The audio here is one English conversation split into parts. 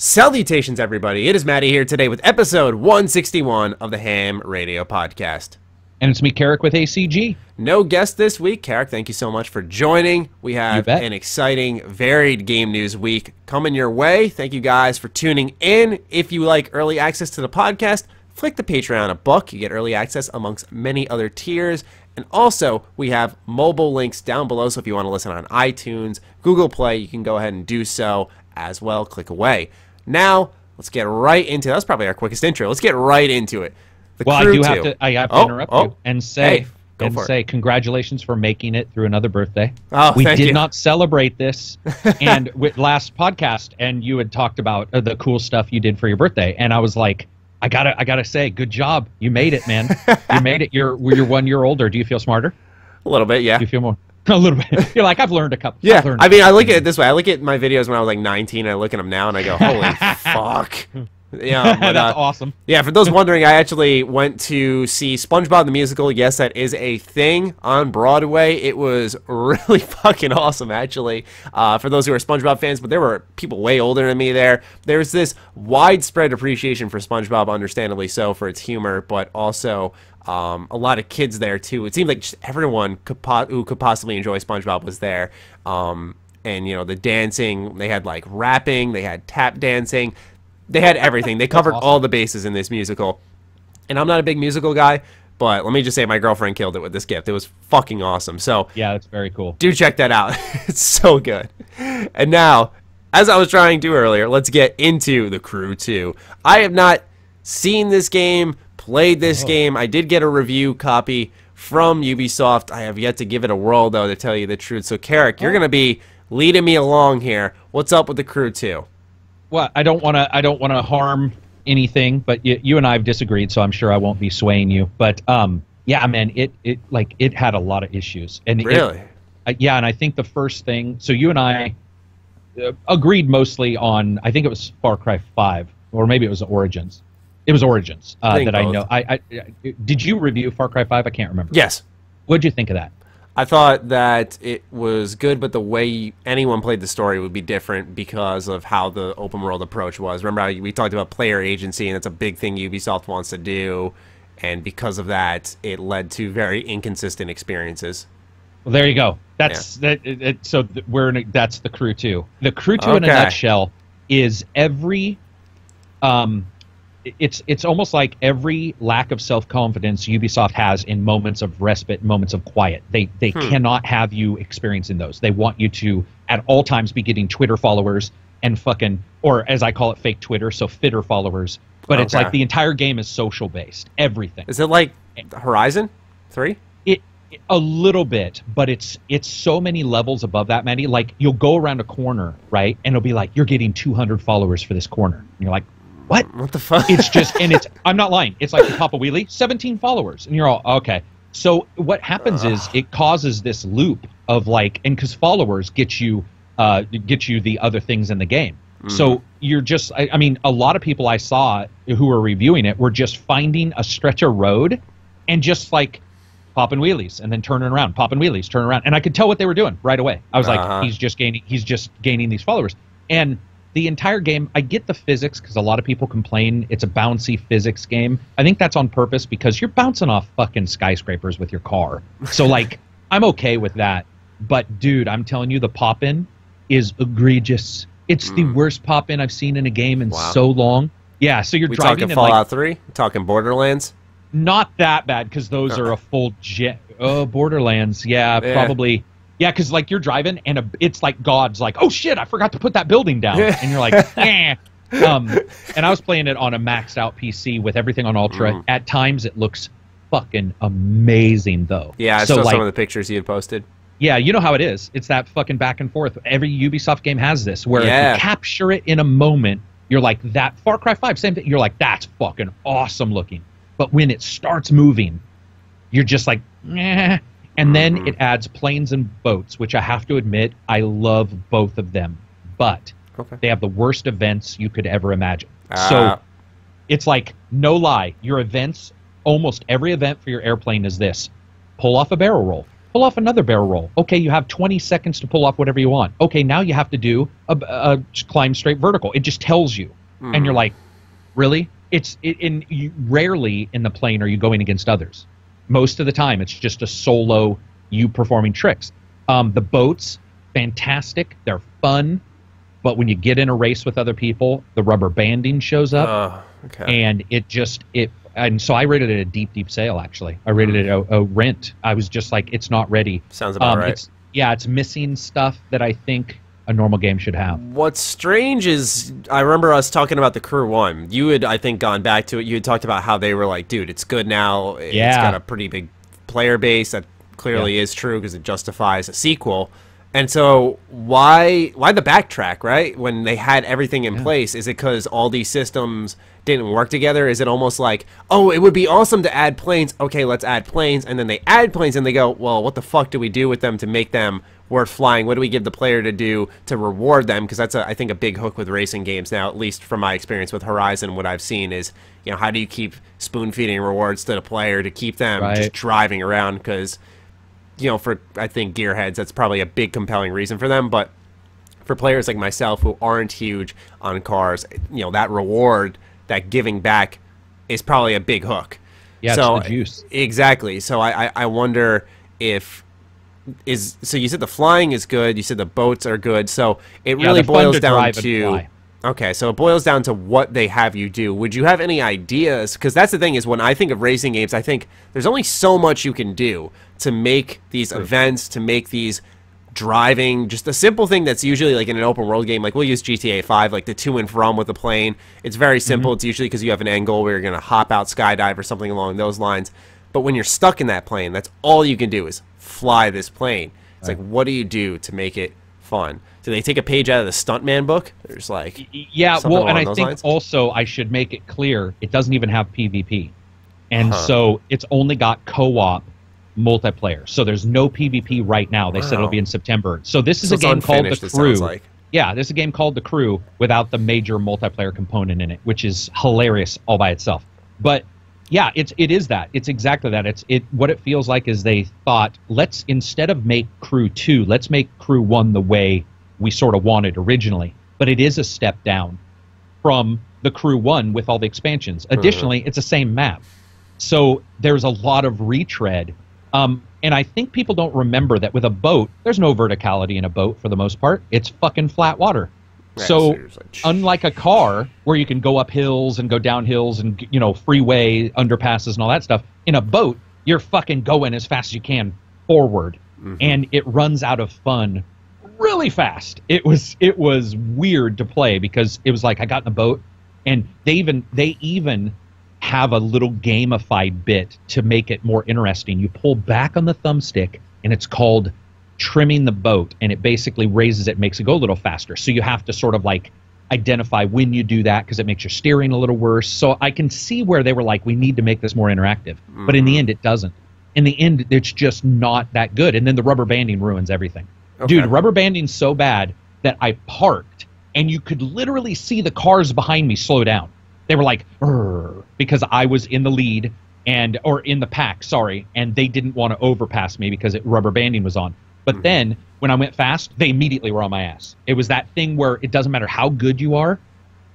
Salutations, everybody. It is Matty here today with episode 161 of the H.A.M Radio Podcast. And it's me, Karak, with ACG. No guest this week. Karak, thank you so much for joining. We have an exciting, varied game news week coming your way. Thank you guys for tuning in. If you like early access to the podcast, flick the Patreon a buck. You get early access amongst many other tiers. And also, we have mobile links down below, so if you want to listen on iTunes, Google Play, you can go ahead and do so as well. Click away. Now, let's get right into it. That's probably our quickest intro. Let's get right into it. I have to interrupt you and say, congratulations for making it through another birthday. We did not celebrate this and with last podcast, and you had talked about the cool stuff you did for your birthday, and I was like, I gotta say, good job. You made it, man. You made it. You're 1 year older. Do you feel smarter? A little bit, yeah. Do you feel more? A little bit. You're like, I've learned a couple. Yeah, I mean, I look at it this way. I look at my videos when I was like 19, and I look at them now, and I go, holy fuck. Yeah, but, that's awesome. Yeah, for those wondering, I actually went to see SpongeBob the Musical. Yes, that is a thing on Broadway. It was really fucking awesome, actually, for those who are SpongeBob fans, but there were people way older than me there. There's this widespread appreciation for SpongeBob, understandably so, for its humor, but also a lot of kids there, too. It seemed like just everyone who could possibly enjoy SpongeBob was there. And, you know, the dancing, they had, like, rapping, they had tap dancing. They had everything. They covered all the bases in this musical. And I'm not a big musical guy, but let me just say my girlfriend killed it with this gift. It was fucking awesome. So yeah, that's very cool. Do check that out. It's so good. And now, as I was trying to earlier, let's get into The Crew 2. I have not seen this game, played this game. I did get a review copy from Ubisoft. I have yet to give it a whirl, though, to tell you the truth. So, Karak, you're going to be leading me along here. What's up with The Crew 2? Well, I don't want to harm anything, but you and I have disagreed, so I'm sure I won't be swaying you. But yeah, man, it had a lot of issues. And really? Yeah, and I think the first thing. So you and I agreed mostly on. I think it was Far Cry 5, or maybe it was Origins. It was Origins that I know. Did you review Far Cry 5? I can't remember. Yes. What did you think of that? I thought that it was good, but the way anyone played the story would be different because of how the open world approach was. Remember how we talked about player agency, and it's a big thing Ubisoft wants to do, and because of that, it led to very inconsistent experiences. Well, there you go. That's that's The Crew 2. The Crew 2 in a nutshell is every it's almost like every lack of self-confidence Ubisoft has in moments of respite, moments of quiet. They cannot have you experiencing those. They want you to, at all times, be getting Twitter followers and fucking, or as I call it, fake Twitter, so fitter followers. But it's like the entire game is social-based. Everything. Is it like Horizon 3? A little bit, but it's so many levels above that, Matty. Like, you'll go around a corner, right, and it'll be like, you're getting 200 followers for this corner. And you're like, what the fuck? It's just, and I'm not lying. It's like you pop a wheelie, 17 followers, and you're all, okay. So what happens is it causes this loop of like, and because followers get you the other things in the game. So you're just, I mean, a lot of people I saw who were reviewing it were just finding a stretch of road and just like popping wheelies and then turning around, popping wheelies, turning around, and I could tell what they were doing right away. I was like, he's just gaining these followers. And the entire game, I get the physics because a lot of people complain it's a bouncy physics game. I think that's on purpose because you're bouncing off fucking skyscrapers with your car. So, like, I'm okay with that. But, dude, I'm telling you, the pop-in is egregious. It's the worst pop-in I've seen in a game in so long. Yeah, so you're driving talking Fallout 3? Talking Borderlands? Not that bad because those are a full jet. Oh, Borderlands. Yeah, probably. Yeah, because, like, you're driving, and it's like God's like, oh, shit, I forgot to put that building down. And you're like, eh. And I was playing it on a maxed-out PC with everything on Ultra. At times, it looks fucking amazing, though. Yeah, I saw some of the pictures you had posted. Yeah, you know how it is. It's that fucking back and forth. Every Ubisoft game has this, where if you capture it in a moment, you're like, that Far Cry 5, same thing. You're like, that's fucking awesome looking. But when it starts moving, you're just like, eh. And then it adds planes and boats, which I have to admit, I love both of them. But they have the worst events you could ever imagine. So it's like, no lie, your events, almost every event for your airplane is this. Pull off a barrel roll. pull off another barrel roll. Okay, you have 20 seconds to pull off whatever you want. Okay, now you have to do a climb straight vertical. It just tells you. And you're like, really? Rarely in the plane are you going against others. Most of the time, it's just a solo you performing tricks. The boats, fantastic. They're fun. But when you get in a race with other people, the rubber banding shows up. And and so I rated it a deep sale, actually. I rated it a rent. I was just like, it's not ready. Sounds about right. It's missing stuff that I think a normal game should have. What's strange is, I remember us talking about the Crew 1. You had, I think, gone back to it. You had talked about how they were like, dude, it's good now. It's got a pretty big player base. That clearly is true because it justifies a sequel. And so why the backtrack, right? When they had everything in place, is it because all these systems didn't work together? Is it almost like, oh, it would be awesome to add planes. Okay, let's add planes. And then they add planes and they go, well, what the fuck do we do with them to make them worth flying? What do we give the player to do to reward them? Because that's, I think, a big hook with racing games now, at least from my experience with Horizon. What I've seen is, you know, how do you keep spoon-feeding rewards to the player to keep them just driving around? Because, you know, for, I think, gearheads, that's probably a big compelling reason for them. But for players like myself who aren't huge on cars, you know, that reward, that giving back is probably a big hook. Yeah, so, it's the juice. Exactly. So I wonder if... So you said the flying is good, you said the boats are good, so it really boils down to... Okay, so it boils down to what they have you do. Would you have any ideas? Because that's the thing, is when I think of racing games, I think there's only so much you can do to make these events, to make these driving, just a simple thing that's usually like in an open world game, like we'll use GTA 5, like the to and from with the plane. It's very simple. It's usually because you have an end goal where you're going to hop out, skydive, or something along those lines. But when you're stuck in that plane, that's all you can do is fly this plane. It's like, what do you do to make it fun? Do they take a page out of the Stuntman book? There's like, well, and I think also I should make it clear, it doesn't even have PvP. And so it's only got co-op multiplayer. So there's no PvP right now. They said it'll be in September. So this is a game called The Crew. Yeah, this is a game called The Crew without the major multiplayer component in it, which is hilarious all by itself. But yeah, it is that. It's exactly that. What it feels like is they thought, let's, instead of make Crew 2, let's make Crew 1 the way we sort of wanted originally. But it is a step down from the Crew 1 with all the expansions. Additionally, it's the same map. So there's a lot of retread. And I think people don't remember that with a boat, there's no verticality in a boat for the most part. It's fucking flat water. So unlike a car where you can go up hills and go down hills and, you know, freeway underpasses and all that stuff, in a boat, you're fucking going as fast as you can forward. And it runs out of fun really fast. It was weird to play because it was like I got in a boat and they even have a little gamified bit to make it more interesting. You pull back on the thumbstick and it's called trimming the boat, and it basically raises it, makes it go a little faster. So you have to sort of like identify when you do that because it makes your steering a little worse. So I can see where they were like, we need to make this more interactive. But in the end, it doesn't. In the end, it's just not that good. And then the rubber banding ruins everything. Dude, rubber banding's so bad that I parked and you could literally see the cars behind me slow down. They were like, "Urgh," because I was in the lead or in the pack, sorry, and they didn't want to overpass me because rubber banding was on. But then when I went fast, they immediately were on my ass. It was that thing where it doesn't matter how good you are,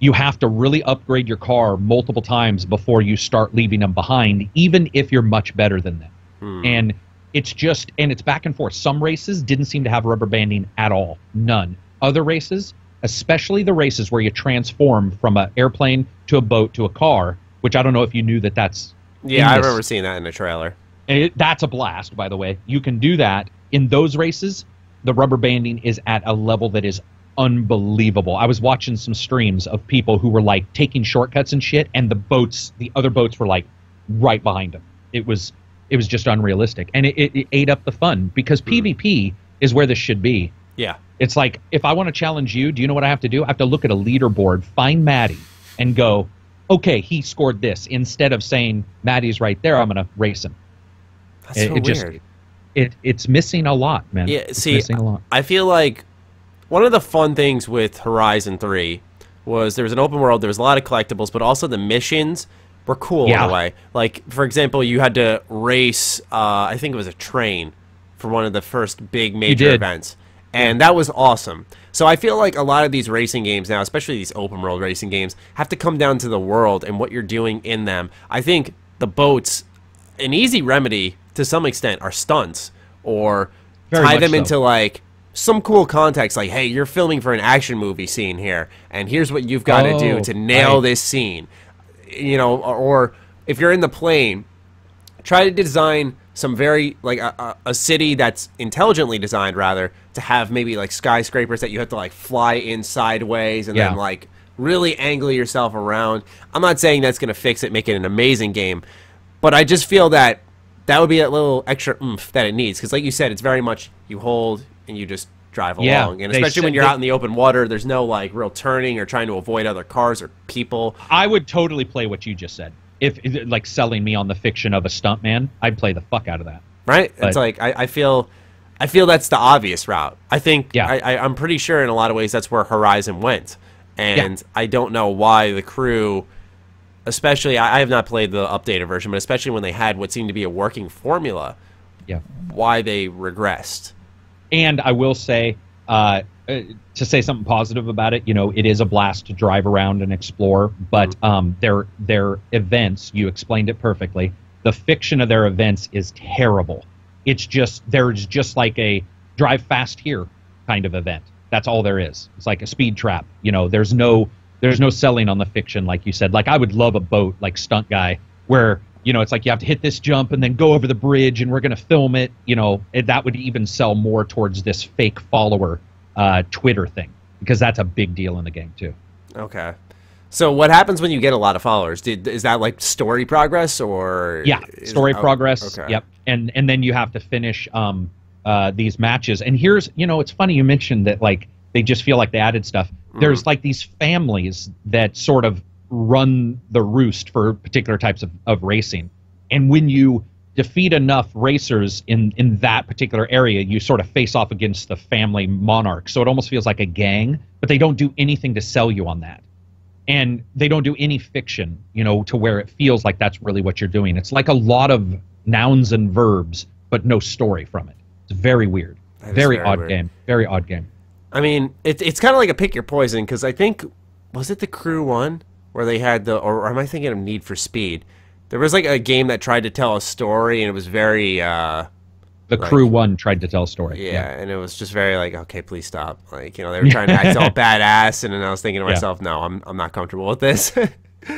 you have to really upgrade your car multiple times before you start leaving them behind, even if you're much better than them. And it's back and forth. Some races didn't seem to have rubber banding at all. None. Other races, especially the races where you transform from an airplane to a boat to a car, which I don't know if you knew that's... Yeah, I remember seeing that in the trailer. That's a blast, by the way. You can do that. In those races, the rubber banding is at a level that is unbelievable. I was watching some streams of people who were like taking shortcuts and shit, and the other boats were like right behind them. It was just unrealistic, and it ate up the fun because PvP is where this should be. Yeah, it's like if I want to challenge you, do you know what I have to do? I have to look at a leaderboard, find Matty, and go, okay, he scored this. Instead of saying Matty's right there, I'm going to race him. That's so weird. It's missing a lot, man. Yeah, it's missing a lot. I feel like one of the fun things with Horizon 3 was there was an open world, there was a lot of collectibles, but also the missions were cool in a way. Like, for example, you had to race, I think it was a train for one of the first big major events. And that was awesome. So I feel like a lot of these racing games now, especially these open world racing games, have to come down to the world and what you're doing in them. I think the boats, an easy remedy to some extent, are stunts, or tie them into like some cool context, like, hey, you're filming for an action movie scene here, and here's what you've got to do to nail this scene. You know, or if you're in the plane, try to design some very, like, a city that's intelligently designed, rather, to have maybe, like, skyscrapers that you have to, like, fly in sideways and then, like, really angle yourself around. I'm not saying that's going to fix it, make it an amazing game, but I just feel that that would be a little extra oomph that it needs, because, like you said, it's very much you hold and you just drive along. And especially when you're out in the open water, there's no, like, real turning or trying to avoid other cars or people. I would totally play what you just said. If like selling me on the fiction of a stuntman, I'd play the fuck out of that. Right? But it's like I feel that's the obvious route. I think I'm pretty sure in a lot of ways that's where Horizon went, and I don't know why the crew, especially I have not played the updated version, but especially when they had what seemed to be a working formula, why they regressed. And I will say, to say something positive about it, you know, it is a blast to drive around and explore, but their events, you explained it perfectly, the fiction of their events is terrible. It's just, there's just like a drive fast here kind of event. That's all there is. It's like a speed trap. You know, there's no selling on the fiction, like you said. Like, I would love a boat, like Stunt Guy, where, you know, it's like you have to hit this jump and then go over the bridge and we're going to film it. You know, that would even sell more towards this fake follower Twitter thing, because that's a big deal in the game too. Okay. So what happens when you get a lot of followers? Is that like story progress, or story progress? Okay. Yep. And then you have to finish these matches. And here's, you know, it's funny you mentioned that, like, they just feel like they added stuff. There's like these families that sort of run the roost for particular types of racing, and when you defeat enough racers in that particular area, you sort of face off against the family monarch. So it almost feels like a gang, but they don't do anything to sell you on that. And they don't do any fiction, you know, to where it feels like that's really what you're doing. It's like a lot of nouns and verbs, but no story from it. It's very weird. Very odd game. Very odd game. I mean, it's kind of like a pick your poison, because I think, was it the Crew one where they had the, or am I thinking of Need for Speed? There was like a game that tried to tell a story, and it was very the Crew one tried to tell a story. Yeah, and it was just very like, okay, please stop. Like, you know, they were trying to act all badass, and then I was thinking to myself, no, I'm not comfortable with this.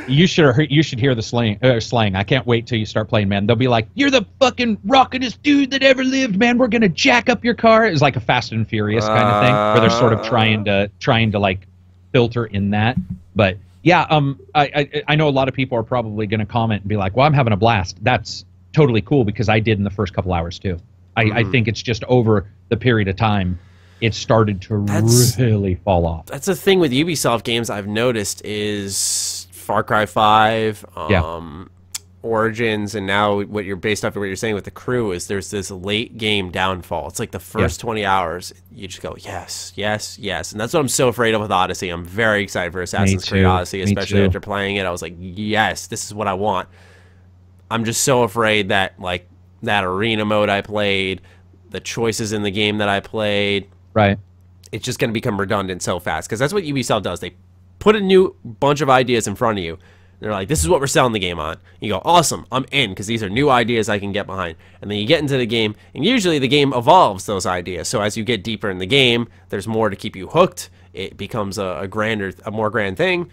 You should hear the slang. I can't wait till you start playing, man. They'll be like, "You're the fucking rockinest dude that ever lived, man. We're gonna jack up your car." It's like a Fast and Furious kind of thing, where they're sort of trying to like filter in that. But yeah, I know a lot of people are probably gonna comment and be like, "Well, I'm having a blast." That's totally cool, because I did in the first couple hours too. I think it's just over the period of time, it started to really fall off. That's the thing with Ubisoft games I've noticed is Far Cry 5, Origins, and now what you're based off of what you're saying with the Crew is there's this late game downfall. It's like the first 20 hours, you just go, yes, yes, yes. And that's what I'm so afraid of with Odyssey. I'm very excited for Assassin's Creed Odyssey, especially after playing it. I was like, yes, this is what I want. I'm just so afraid that, like, that arena mode I played, the choices in the game that I played, it's just going to become redundant so fast, because that's what Ubisoft does. They put a new bunch of ideas in front of you. They're like, this is what we're selling the game on. You go, awesome, I'm in, because these are new ideas I can get behind. And then you get into the game, and usually the game evolves those ideas. So as you get deeper in the game, there's more to keep you hooked. It becomes a more grand thing.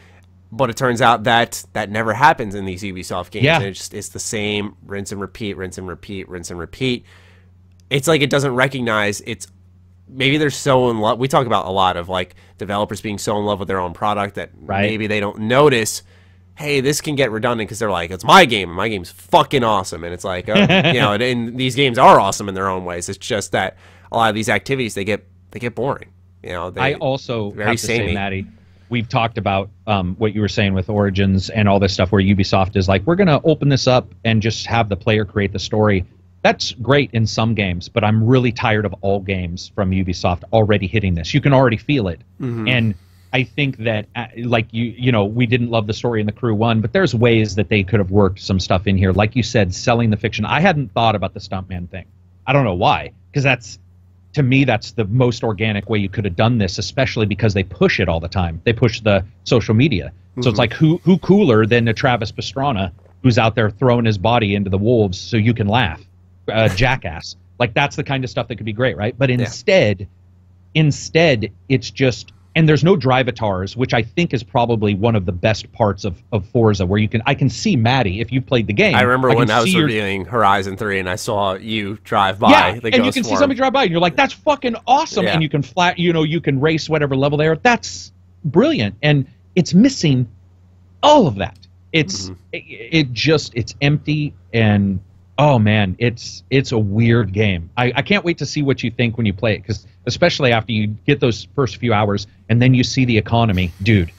But it turns out that that never happens in these Ubisoft games. And it's the same rinse and repeat, rinse and repeat, rinse and repeat. It's like it doesn't recognize it's, maybe they're so in love. We talk about a lot of like developers being so in love with their own product that maybe they don't notice, hey, this can get redundant, because they're like, it's my game, and my game's fucking awesome. And it's like, you know, and these games are awesome in their own ways. It's just that a lot of these activities, they get boring. You know, I also have to say, Matty, we've talked about what you were saying with Origins and all this stuff, where Ubisoft is like, we're going to open this up and just have the player create the story. That's great in some games, but I'm really tired of all games from Ubisoft already hitting this. You can already feel it. And I think that, like, you know, we didn't love the story in the Crew one, but there's ways that they could have worked some stuff in here. Like you said, selling the fiction. I hadn't thought about the Stuntman thing. I don't know why, because that's, to me, that's the most organic way you could have done this, especially because they push it all the time. They push the social media. So it's like, who cooler than a Travis Pastrana who's out there throwing his body into the wolves so you can laugh? Jackass. Like, that's the kind of stuff that could be great, right? But instead, it's just, and there's no drivatars, which I think is probably one of the best parts of Forza, where I can see Matty, if you've played the game. I remember when I was reviewing Horizon 3 and I saw you drive by the Ghost and you can see somebody drive by and you're like, that's fucking awesome. And you can you can race whatever level they are. That's brilliant. And it's missing all of that. It's it's empty, and oh man, it's a weird game. I can't wait to see what you think when you play it, because especially after you get those first few hours and then you see the economy, dude.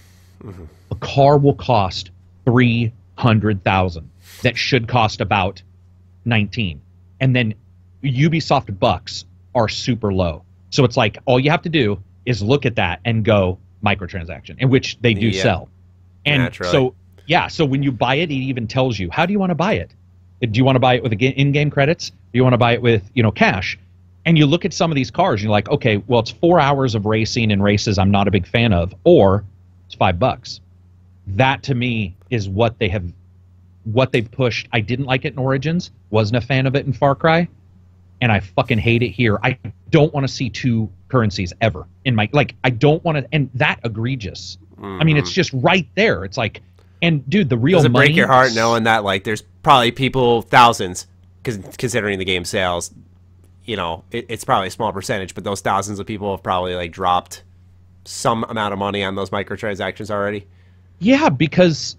A car will cost $300,000 that should cost about 19, and then Ubisoft bucks are super low. So it's like, all you have to do is look at that and go microtransaction, in which they do sell. And naturally. so when you buy it, it even tells you, how do you want to buy it? Do you want to buy it with in-game credits? Do you want to buy it with, cash? And you look at some of these cars and you're like, okay, well, it's 4 hours of racing and races I'm not a big fan of, or it's $5. That to me is what they've pushed. I didn't like it in Origins, wasn't a fan of it in Far Cry, and I fucking hate it here. I don't want to see two currencies ever in my, I don't want to, and that egregious. I mean, it's just right there. It's like, and dude, the real money. Does it money, break your heart knowing that, there's probably people, thousands, considering the game sales, it's probably a small percentage, but those thousands of people have probably dropped some amount of money on those microtransactions already? Yeah, because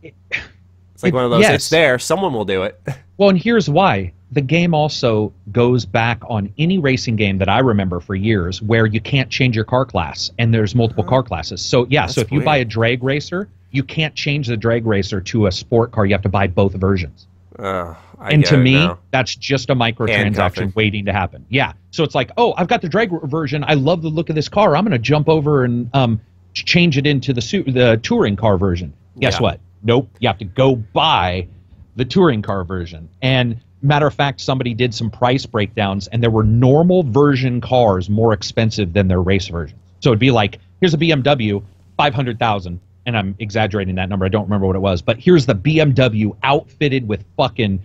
it's like one of those, it's there, someone will do it. Well, and here's why. The game also goes back on any racing game that I remember for years where you can't change your car class, and there's multiple car classes. So yeah, so if you buy a drag racer, you can't change the drag racer to a sport car. You have to buy both versions. And to me, that's just a microtransaction waiting to happen. Yeah. So it's like, oh, I've got the drag version. I love the look of this car. I'm going to jump over and change it into the touring car version. Guess what? Nope. You have to go buy the touring car version. And matter of fact, somebody did some price breakdowns, and there were normal version cars more expensive than their race versions. So it'd be like, here's a BMW, $500,000. And I'm exaggerating that number. I don't remember what it was. But here's the BMW outfitted with fucking,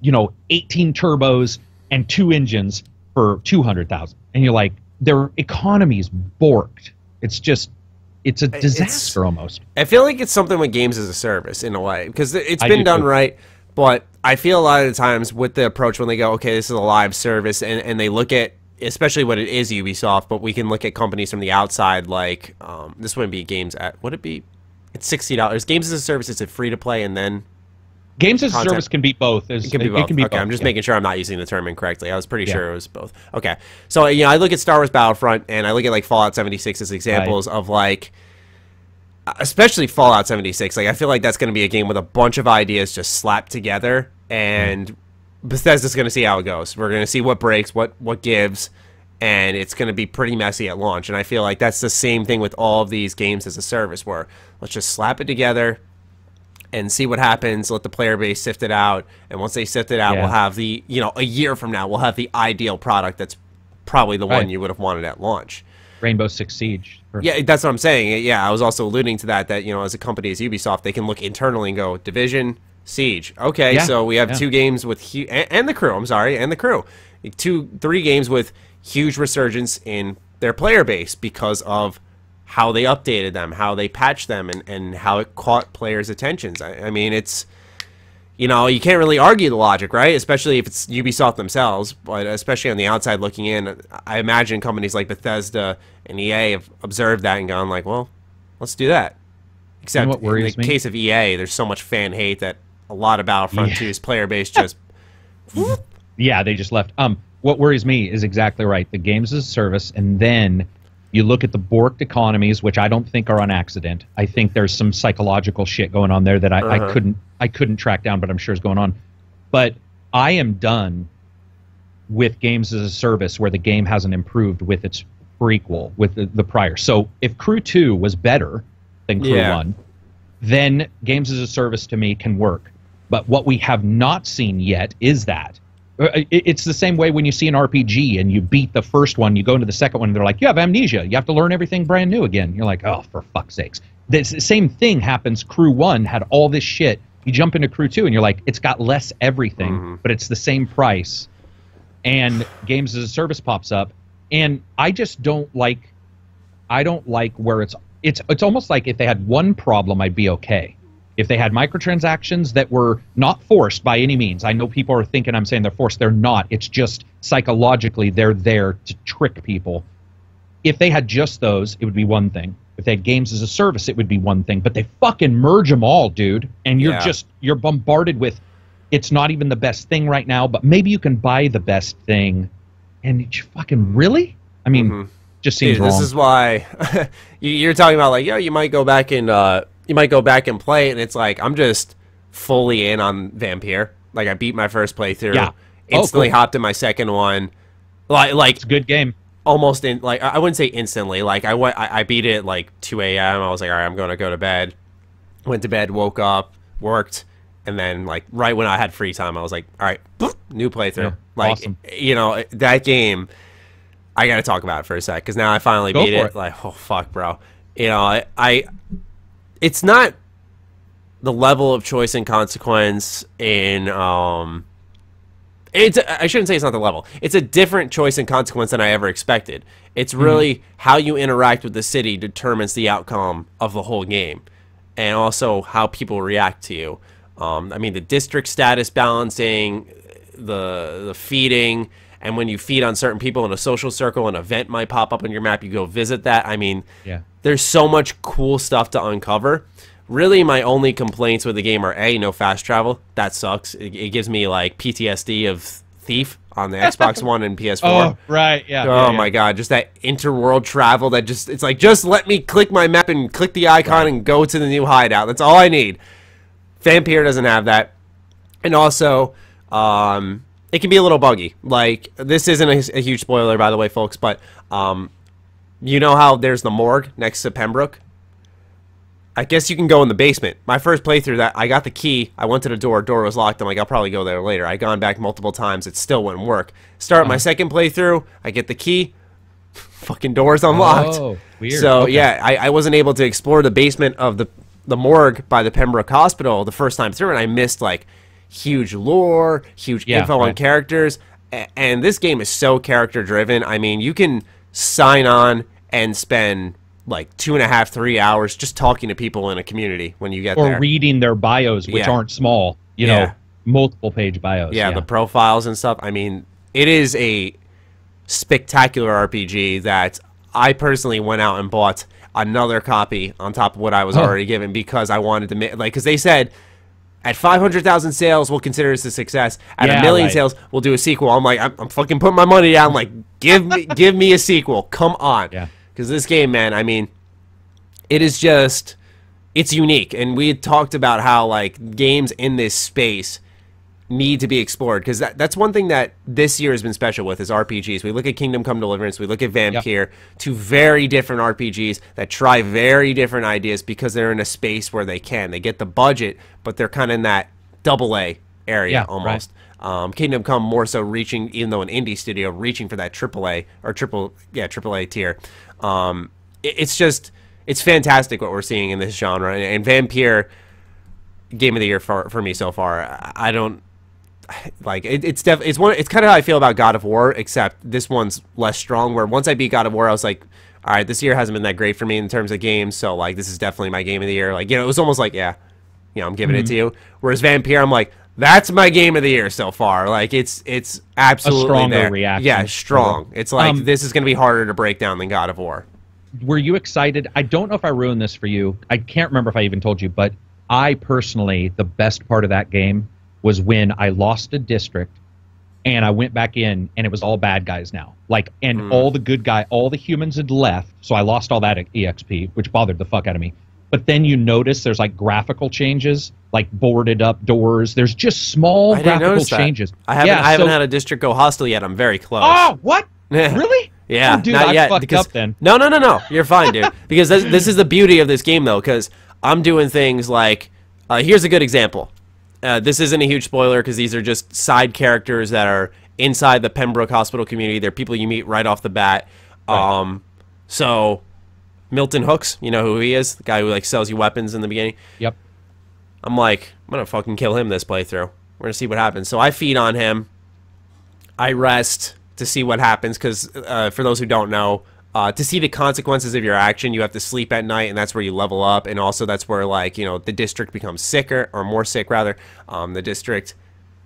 18 turbos and 2 engines for $200,000. And you're like, their economy's borked. It's just, it's a disaster almost. I feel like it's something with games as a service in a way, because it's been done right. But I feel a lot of the times with the approach when they go, okay, this is a live service, and they look at, especially when it is Ubisoft, but we can look at companies from the outside, like, this wouldn't be games at, would it be? It's $60. Games as a service, is it free to play and then games as a service can be both. It can be both. Okay, I'm just making sure I'm not using the term incorrectly. I was pretty sure it was both. Okay. So, I look at Star Wars Battlefront, and I look at Fallout 76 as examples of especially Fallout 76. I feel like that's going to be a game with a bunch of ideas just slapped together, and Bethesda's going to see how it goes. We're going to see what breaks, what gives, and it's going to be pretty messy at launch. And I feel like that's the same thing with all of these games as a service, where let's just slap it together and see what happens, let the player base sift it out, and once they sift it out, we'll have the, a year from now, we'll have the ideal product that's probably the one you would have wanted at launch. Rainbow Six Siege. Yeah, that's what I'm saying. Yeah, I was also alluding to that, as a company as Ubisoft, they can look internally and go, Division, Siege. Okay, so we have 2 games with, and the crew, and the crew. 3 games with huge resurgence in their player base because of how they updated them, how they patched them, and how it caught players' attentions. I mean, it's, you can't really argue the logic, right? Especially if it's Ubisoft themselves, but especially on the outside looking in, I imagine companies like Bethesda and EA have observed that and gone like, well, let's do that. Except in the case of EA, there's so much fan hate that a lot of Battlefront 2's player base just... Yeah, they just left. What worries me is exactly right. The games as a service, and then you look at the borked economies, which I don't think are on accident. I think there's some psychological shit going on there that I couldn't track down, but I'm sure is going on. But I am done with games as a service where the game hasn't improved with its prequel, with the prior. So if Crew 2 was better than Crew 1, then games as a service to me can work. But what we have not seen yet is that. It's the same way when you see an RPG and you beat the first one, you go into the second one, and they're like, you have amnesia. You have to learn everything brand new again. You're like, oh, for fuck's sakes. The same thing happens. Crew 1 had all this shit. You jump into Crew 2, and you're like, it's got less everything, but it's the same price. And Games as a Service pops up. And I just don't like... I don't like where it's almost like if they had one problem, I'd be okay. If they had microtransactions that were not forced by any means. I know people are thinking I'm saying they're forced. They're not. It's just psychologically they're there to trick people. If they had just those, it would be one thing. If they had Games as a Service, it would be one thing. But they fucking merge them all, dude. And you're bombarded with, it's not even the best thing right now, but maybe you can buy the best thing. And you fucking, really? I mean, just seems wrong. This is why you're talking about, like, you might go back and play, and it's like, I'm just fully in on Vampyr. Like, I beat my first playthrough, instantly hopped in my second one. Like it's a good game. Almost in, like, I wouldn't say instantly. Like, I beat it at like 2 a.m. I was like, all right, I'm going to go to bed. Went to bed, woke up, worked, and then, like, right when I had free time, I was like, all right, boop, new playthrough. Yeah, like, awesome. That game, I got to talk about it for a sec, because now I finally beat it. Like, oh, fuck, bro. It's not the level of choice and consequence in I shouldn't say it's not the level. It's a different choice and consequence than I ever expected. It's really how you interact with the city determines the outcome of the whole game, and also how people react to you. I mean, the district status balancing, the feeding, and when you feed on certain people in a social circle, an event might pop up on your map. You go visit that. I mean, there's so much cool stuff to uncover. Really, my only complaints with the game are, A, no fast travel. That sucks. It gives me, like, PTSD of Thief on the Xbox One and PS4. Oh, right, yeah. Oh, my God. Just that interworld travel that just... It's like, just let me click my map and click the icon and go to the new hideout. That's all I need. Vampyr doesn't have that. And also, it can be a little buggy. Like, this isn't a huge spoiler, by the way, folks, but you know how there's the morgue next to Pembroke? I guess you can go in the basement. My first playthrough, that I got the key, I went to the door was locked, I'm like, I'll probably go there later. I'd gone back multiple times, it still wouldn't work. Start my second playthrough, I get the key, fucking door's unlocked. Oh, weird. So, yeah, I wasn't able to explore the basement of the morgue by the Pembroke Hospital the first time through, and I missed, like, huge lore, huge info on characters, and this game is so character-driven. I mean, you can sign on and spend like 2.5, 3 hours just talking to people in a community when you get there. Or reading their bios, which aren't small, you know, multiple page bios. Yeah, the profiles and stuff. I mean, it is a spectacular RPG that I personally went out and bought another copy on top of what I was already given, because I wanted to make, like, because they said at 500,000 sales, we'll consider this a success. At 1 million sales, we'll do a sequel. I'm like, I'm fucking putting my money down. Like, give me a sequel. Come on. Yeah. Because this game, man, I mean, it is just, it's unique. And we had talked about how, like, games in this space need to be explored. Because that's one thing that this year has been special with is RPGs. We look at Kingdom Come Deliverance, we look at Vampyr, two very different RPGs that try very different ideas because they're in a space where they can. They get the budget, but they're kind of in that AA area almost. Right. Kingdom Come more so reaching, even though an indie studio, reaching for that AAA or AAA tier. It's fantastic what we're seeing in this genre, and Vampyr, game of the year for me so far. I don't like it. It's kind of how I feel about God of War, except this one's less strong. Where once I beat God of War, I was like, all right, this year hasn't been that great for me in terms of games, so like this is definitely my game of the year. Like, it was almost like, I'm giving it to you. Whereas Vampyr, I'm like, that's my game of the year so far. Like, it's absolutely a stronger there. reaction. Yeah, strong. It's like this is going to be harder to break down than God of War. Were you excited? I don't know if I ruined this for you. I can't remember if I even told you, but I personally, the best part of that game was when I lost a district and I went back in and it was all bad guys now. Like, and all the humans had left, so I lost all that EXP, which bothered the fuck out of me. But then you notice there's like graphical changes, like boarded up doors. There's just small graphical changes. I haven't had a district go hostile yet. I'm very close. Oh, what? Really? Yeah, oh, dude, not yet. Fucked up then. No. You're fine, dude. Because this is the beauty of this game, though, because I'm doing things like, here's a good example. This isn't a huge spoiler because these are just side characters that are inside the Pembroke Hospital community. They're people you meet right off the bat. Right. So Milton Hooks, you know who he is? The guy who like sells you weapons in the beginning. Yep. I'm like, I'm going to fucking kill him this playthrough. We're going to see what happens. So I feed on him. I rest to see what happens because for those who don't know, to see the consequences of your action, you have to sleep at night, and that's where you level up. And also that's where, like, you know, the district becomes sicker, or more sick, rather. The district,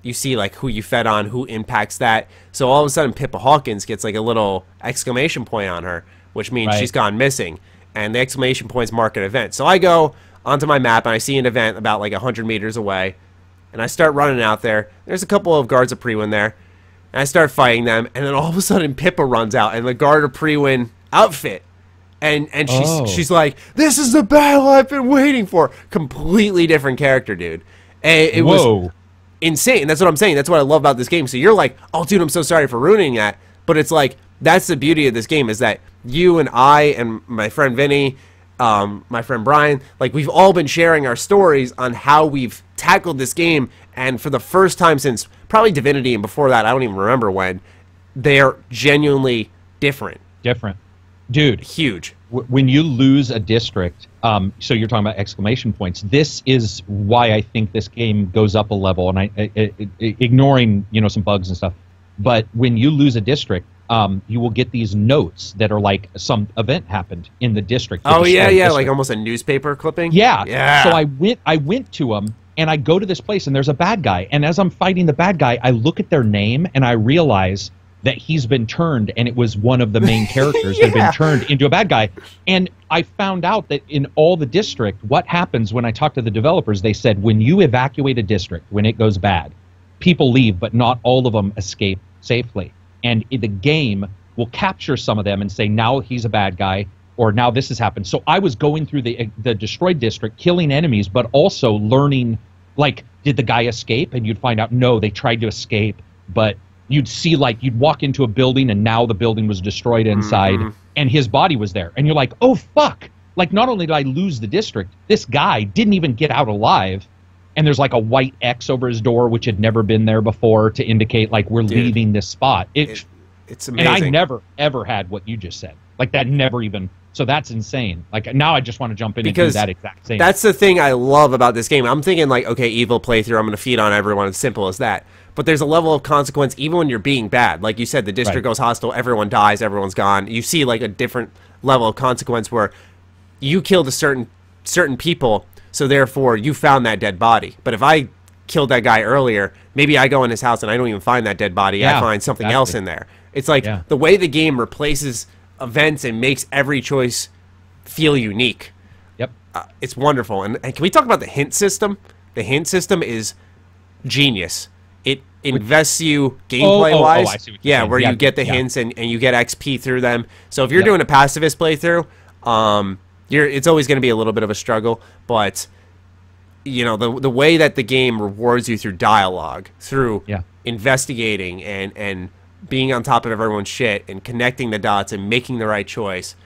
you see, like, who you fed on, who impacts that. So all of a sudden, Pippa Hawkins gets, like, a little exclamation point on her, which means she's gone missing. And the exclamation points mark an event. So I go onto my map, and I see an event about, like, 100 meters away. And I start running out there. There's a couple of guards of Priwen there. And I start fighting them, and then all of a sudden Pippa runs out, and the guard of Priwen outfit. And she's like, this is the battle I've been waiting for. Completely different character, dude. And it was insane. That's what I'm saying. That's what I love about this game. So you're like, oh, dude, I'm so sorry for ruining that. But it's like, that's the beauty of this game, is that you and I and my friend Vinny, my friend Brian, like, we've all been sharing our stories on how we've tackled this game. And for the first time since probably Divinity, and before that, I don't even remember when, they're genuinely different. Dude. Huge. When you lose a district, so you're talking about exclamation points, this is why I think this game goes up a level, and ignoring, you know, some bugs and stuff, but when you lose a district, you will get these notes that are like some event happened in the district. Oh, yeah, like almost a newspaper clipping? Yeah. So I went to them, and I go to this place, and there's a bad guy, and as I'm fighting the bad guy, I look at their name, and I realize that he's been turned, and it was one of the main characters that had been turned into a bad guy. And I found out that in all the district, what happens when I talked to the developers, they said, when you evacuate a district, when it goes bad, people leave, but not all of them escape safely. And the game will capture some of them and say, now he's a bad guy, or now this has happened. So I was going through the destroyed district, killing enemies, but also learning, like, did the guy escape? And you'd find out, no, they tried to escape, but you'd see, like, you'd walk into a building, and now the building was destroyed inside, and his body was there. And you're like, oh, fuck. Like, not only did I lose the district, this guy didn't even get out alive. And there's, like, a white X over his door, which had never been there before, to indicate, like, we're leaving this spot. It's amazing. And I never, ever had what you just said. Like, that never even... So that's insane. Like, now I just want to jump in and do that exact same. That's the thing I love about this game. I'm thinking, like, okay, evil playthrough, I'm going to feed on everyone. It's simple as that. But there's a level of consequence even when you're being bad. Like you said, the district goes hostile, everyone dies, everyone's gone. You see, like, a different level of consequence where you killed a certain people, so therefore you found that dead body. But if I killed that guy earlier, maybe I go in his house and I don't even find that dead body. I find something else in there. It's like the way the game replaces events and makes every choice feel unique. Yep. It's wonderful. And can we talk about the hint system? The hint system is genius. It invests you gameplay-wise. I see what you're saying. Where you get the hints and you get XP through them. So if you're doing a pacifist playthrough, it's always going to be a little bit of a struggle. But, you know, the way that the game rewards you through dialogue, through investigating and being on top of everyone's shit and connecting the dots and making the right choice,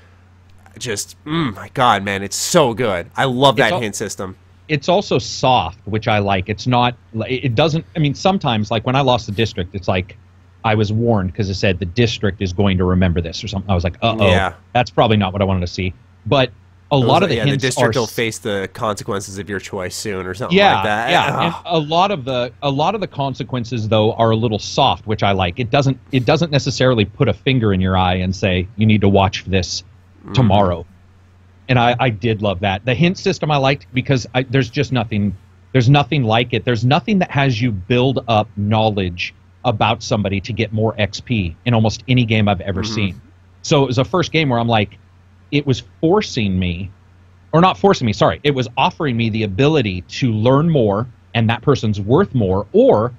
just, my God, man, it's so good. I love that hint system. It's also soft, which I like. It's not, it doesn't, I mean, sometimes, like when I lost the district, it's like I was warned because it said the district is going to remember this or something. I was like, that's probably not what I wanted to see. But a lot of the hints the district will face the consequences of your choice soon or something like that. And a lot of the consequences, though, are a little soft, which I like. It doesn't necessarily put a finger in your eye and say you need to watch this tomorrow. And I did love that. The hint system I liked because there's just nothing. There's nothing like it. There's nothing that has you build up knowledge about somebody to get more XP in almost any game I've ever seen. So it was a first game where I'm like, it was forcing me, or not forcing me, sorry. It was offering me the ability to learn more, and that person's worth more, or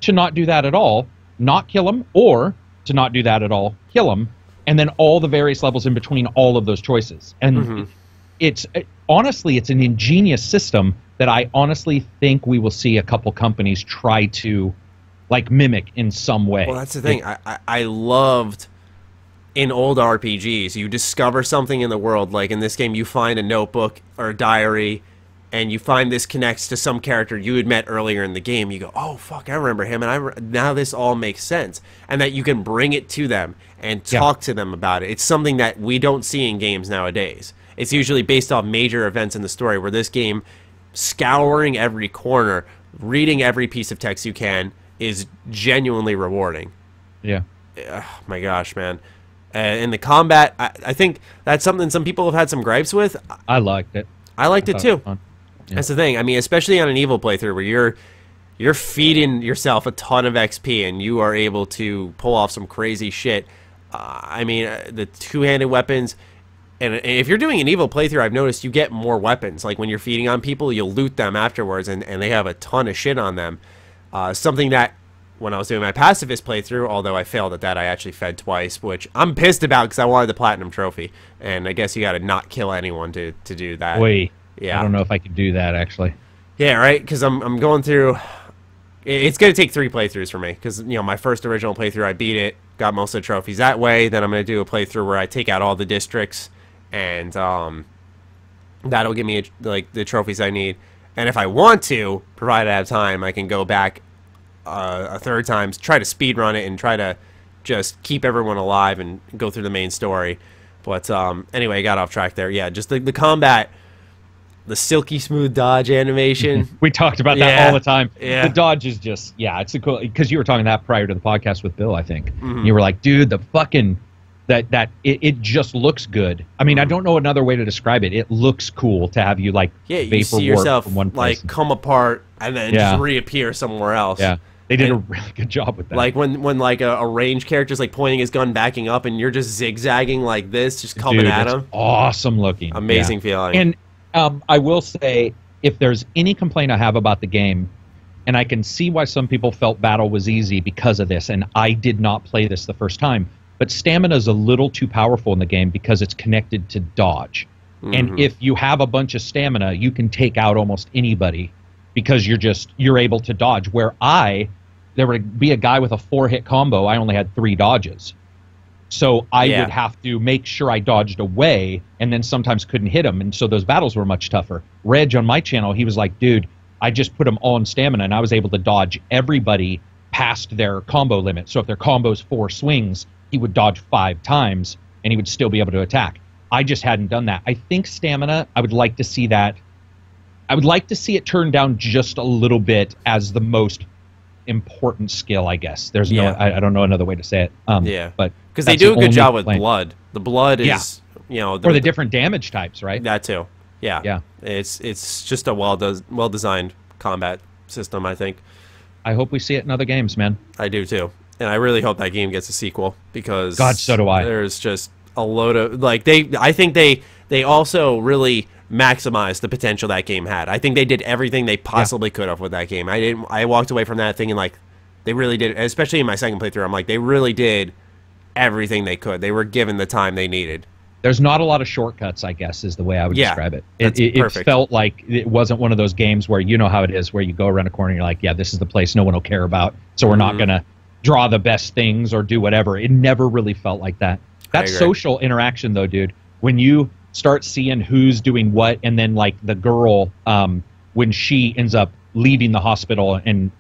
to not do that at all, not kill them, or to not do that at all, kill them, and then all the various levels in between all of those choices. And honestly, it's an ingenious system that I honestly think we will see a couple companies try to, like, mimic in some way. Well, that's the thing. I loved in old RPGs, you discover something in the world. Like in this game, you find a notebook or a diary, and you find this connects to some character you had met earlier in the game, you go, oh, fuck, I remember him, and now this all makes sense. And that you can bring it to them and talk to them about it. It's something that we don't see in games nowadays. It's usually based off major events in the story, where this game, scouring every corner, reading every piece of text you can, is genuinely rewarding. Yeah. Oh, my gosh, man. And the combat, I think that's something some people have had some gripes with. I liked it. I liked it too. Yeah. That's the thing. I mean, especially on an evil playthrough where you're feeding yourself a ton of XP and you are able to pull off some crazy shit. I mean, the two-handed weapons, and if you're doing an evil playthrough, I've noticed you get more weapons. Like when you're feeding on people, you'll loot them afterwards, and they have a ton of shit on them. Something that when I was doing my pacifist playthrough, although I failed at that, I actually fed twice, which I'm pissed about because I wanted the platinum trophy, and I guess you got to not kill anyone to do that. Wait, yeah, I don't know if I could do that actually. Yeah, right. Because I'm going through. It's gonna take 3 playthroughs for me because my first original playthrough I beat it, got most of the trophies that way. Then I'm gonna do a playthrough where I take out all the districts, and that'll give me like the trophies I need. And if I want to, provided I have time, I can go back a third time, try to speed run it, and try to just keep everyone alive and go through the main story. But anyway, I got off track there. Yeah, just the combat, the silky smooth dodge animation. We talked about that all the time. Yeah. The dodge is just, it's a cool, because you were talking that prior to the podcast with Bill, I think. You were like, dude, the fucking, it just looks good. I mean, I don't know another way to describe it. It looks cool to have you like you see yourself from one place like come apart and then just reappear somewhere else. Yeah. They did a really good job with that. Like when like a ranged character's like pointing his gun, backing up, and you're just zigzagging like this, just coming at him. Awesome looking. Amazing feeling. And I will say, if there's any complaint I have about the game, and I can see why some people felt battle was easy because of this, and I did not play this the first time, but stamina is a little too powerful in the game because it's connected to dodge. And if you have a bunch of stamina, you can take out almost anybody because you're able to dodge. Where there would be a guy with a 4-hit combo, I only had 3 dodges. So I would have to make sure I dodged away, and then sometimes couldn't hit him, and so those battles were much tougher. Reg on my channel, he was like, dude, I just put them all in stamina, and I was able to dodge everybody past their combo limit. So if their combo's 4 swings, he would dodge 5 times, and he would still be able to attack. I just hadn't done that. I think stamina, I would like to see that. I would like to see it turned down just a little bit as the most important skill, I guess. There's no, I don't know another way to say it. But because they do a good job with blood. The blood is, or the different damage types, right? That too. Yeah. It's just a well designed combat system, I think. I hope we see it in other games, man. I do too, and I really hope that game gets a sequel because God, so do I. There's just a load of like I think they also really maximize the potential that game had. I think they did everything they possibly could have with that game. I walked away from that thinking like they really did, especially in my second playthrough. I'm like, they really did everything they could. They were given the time they needed. There's not a lot of shortcuts, I guess, is the way I would describe it. It felt like it wasn't one of those games where you know how it is, where you go around a corner and you're like, yeah, this is the place no one will care about, so we're not going to draw the best things or do whatever. It never really felt like that. That's social interaction, though, dude. When you start seeing who's doing what, and then like the girl, when she ends up leaving the hospital and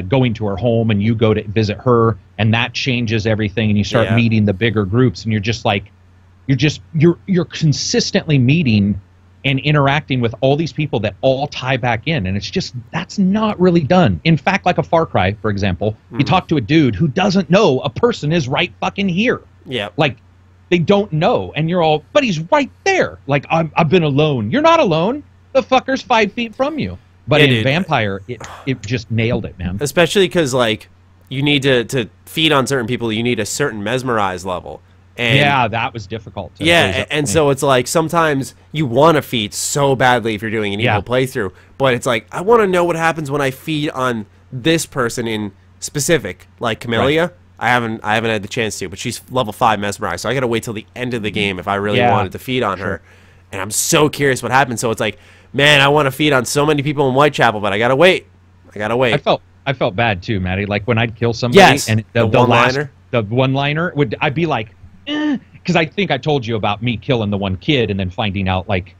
going to her home, and you go to visit her, and that changes everything, and you start meeting the bigger groups, and you're just like, you're consistently meeting and interacting with all these people that all tie back in, and it's just, that's not really done. In fact, like a Far Cry, for example, you talk to a dude who doesn't know a person is right fucking here. Yeah. Like, they don't know, and you're all, but he's right there. Like, I've been alone. You're not alone. The fucker's 5 feet from you. But in Vampyr, it just nailed it, man. Especially because, like, you need to feed on certain people, you need a certain mesmerize level. And that was difficult. So it's like sometimes you want to feed so badly if you're doing an evil playthrough, but it's like, I want to know what happens when I feed on this person in specific, like Camellia. Right. I haven't had the chance to, but she's level 5 mesmerized, so I got to wait till the end of the game if I really wanted to feed on her. And I'm so curious what happens. So it's like, man, I want to feed on so many people in Whitechapel, but I gotta wait. I felt bad too, Matty. Like when I'd kill somebody, and the one-liner I'd be like, because I think I told you about me killing the one kid and then finding out like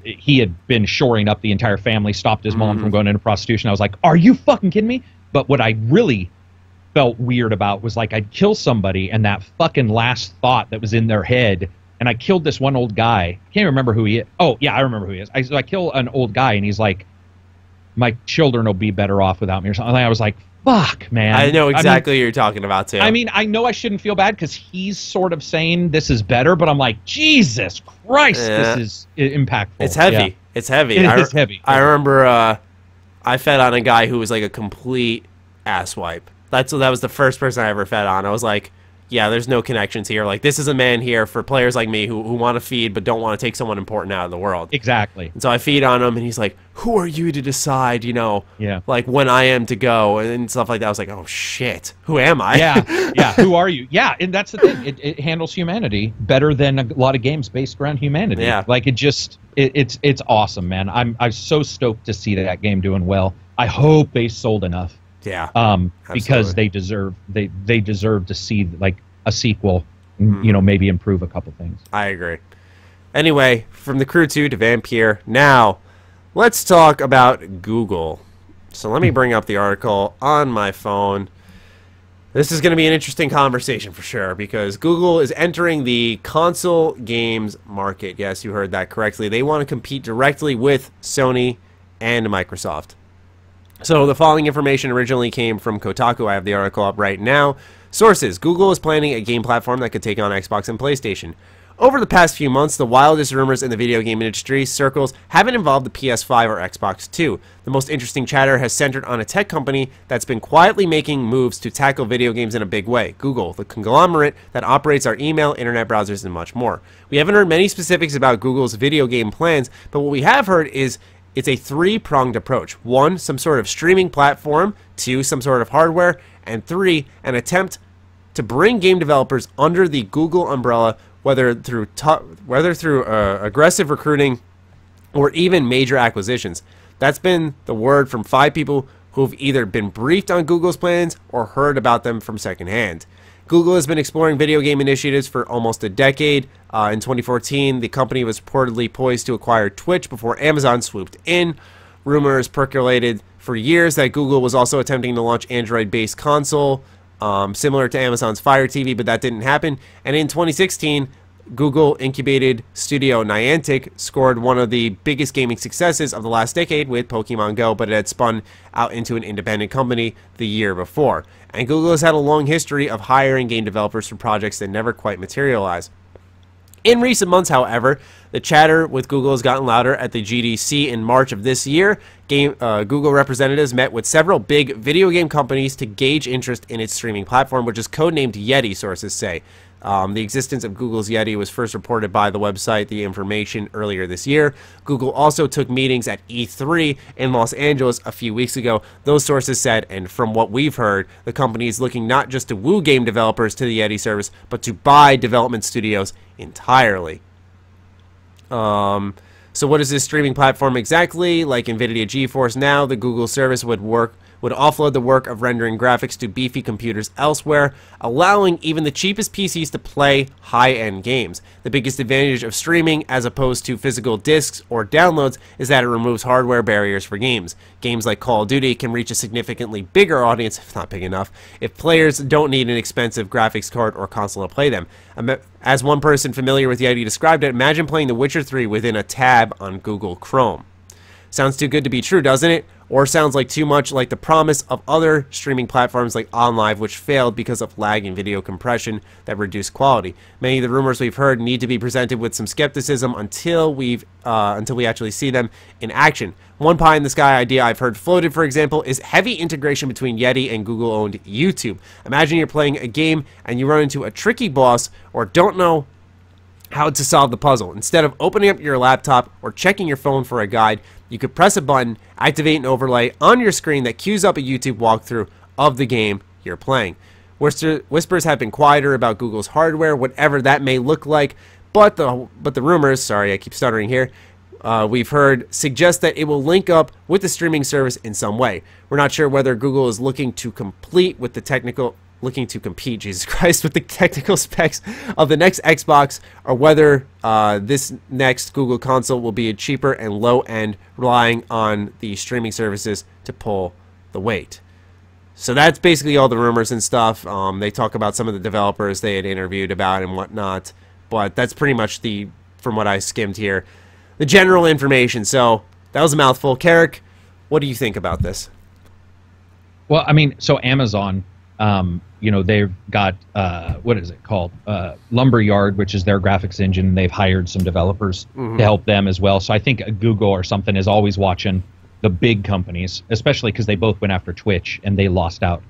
he had been shoring up the entire family, stopped his mom from going into prostitution. I was like, are you fucking kidding me? But what I really felt weird about was like I'd kill somebody and that fucking last thought that was in their head. And I killed this one old guy. I can't remember who he is. Oh, yeah, I remember who he is. I kill an old guy, and he's like, my children will be better off without me or something. And I was like, fuck, man. I know exactly what you're talking about, too. I mean, I know I shouldn't feel bad because he's sort of saying this is better, but I'm like, Jesus Christ, this is impactful. It's heavy. Yeah. It's heavy. It is heavy. I remember I fed on a guy who was like a complete asswipe. That was the first person I ever fed on. I was like, yeah, there's no connections here. Like, this is a man here for players like me who want to feed but don't want to take someone important out of the world. Exactly. And so I feed on him, and he's like, who are you to decide, yeah, like when I am to go and stuff like that. I was like, oh, shit. Who am I? Yeah. Who are you? Yeah, and that's the thing. It handles humanity better than a lot of games based around humanity. Yeah. Like, it's awesome, man. I'm so stoked to see that game doing well. I hope they sold enough. Yeah, because they deserve to see like a sequel, maybe improve a couple things. I agree. Anyway, from the Crew 2 to Vampyr, now let's talk about Google. So let me bring up the article on my phone. This is going to be an interesting conversation for sure because Google is entering the console games market. Yes, you heard that correctly. They want to compete directly with Sony and Microsoft. So the following information originally came from Kotaku. I have the article up right now. Sources: Google is planning a game platform that could take on Xbox and PlayStation. Over the past few months, the wildest rumors in the video game industry circles haven't involved the PS5 or Xbox 2. The most interesting chatter has centered on a tech company that's been quietly making moves to tackle video games in a big way: Google, the conglomerate that operates our email, internet browsers, and much more. We haven't heard many specifics about Google's video game plans, but what we have heard is it's a three-pronged approach. 1, some sort of streaming platform. 2, some sort of hardware. And 3, an attempt to bring game developers under the Google umbrella, whether through aggressive recruiting or even major acquisitions. That's been the word from 5 people who've either been briefed on Google's plans or heard about them from secondhand. Google has been exploring video game initiatives for almost a decade. In 2014, the company was reportedly poised to acquire Twitch before Amazon swooped in. Rumors percolated for years that Google was also attempting to launch Android-based console, similar to Amazon's Fire TV, but that didn't happen. And in 2016, Google incubated studio Niantic scored one of the biggest gaming successes of the last decade with Pokemon Go, but it had spun out into an independent company the year before. And Google has had a long history of hiring game developers for projects that never quite materialize. In recent months, however, the chatter with Google has gotten louder. At the GDC in March of this year, Google representatives met with several big video game companies to gauge interest in its streaming platform, which is codenamed Yeti, sources say. The existence of Google's Yeti was first reported by the website The Information earlier this year. Google also took meetings at E3 in Los Angeles a few weeks ago. Those sources said, and from what we've heard, the company is looking not just to woo game developers to the Yeti service, but to buy development studios entirely. So what is this streaming platform exactly? Like NVIDIA GeForce Now, the Google service would offload the work of rendering graphics to beefy computers elsewhere, allowing even the cheapest PCs to play high-end games. The biggest advantage of streaming, as opposed to physical discs or downloads, is that it removes hardware barriers for games. Games like Call of Duty can reach a significantly bigger audience, if not big enough, if players don't need an expensive graphics card or console to play them. As one person familiar with Yeti described it, imagine playing The Witcher 3 within a tab on Google Chrome. Sounds too good to be true, doesn't it? Or sounds like too much like the promise of other streaming platforms like OnLive, which failed because of lag in video compression that reduced quality. Many of the rumors we've heard need to be presented with some skepticism until we actually see them in action. One pie-in-the-sky idea I've heard floated, for example, is heavy integration between Yeti and Google-owned YouTube. Imagine you're playing a game and you run into a tricky boss or don't know how to solve the puzzle. Instead of opening up your laptop or checking your phone for a guide, you could press a button, activate an overlay on your screen that cues up a YouTube walkthrough of the game you're playing. Whispers have been quieter about Google's hardware, whatever that may look like, but the rumors, sorry, I keep stuttering here, we've heard suggest that it will link up with the streaming service in some way. We're not sure whether Google is looking to compete with the technical looking to compete, Jesus Christ, with the technical specs of the next Xbox, or whether this next Google console will be a cheaper and low-end, relying on the streaming services to pull the weight. So that's basically all the rumors and stuff. They talk about some of the developers they had interviewed about and whatnot, but that's pretty much from what I skimmed here, the general information. So that was a mouthful. Karak, what do you think about this? Well, I mean, so Amazon, you know, they've got, what is it called? Lumberyard, which is their graphics engine. They've hired some developers to help them as well. So I think Google or something is always watching the big companies, especially because they both went after Twitch and they lost out.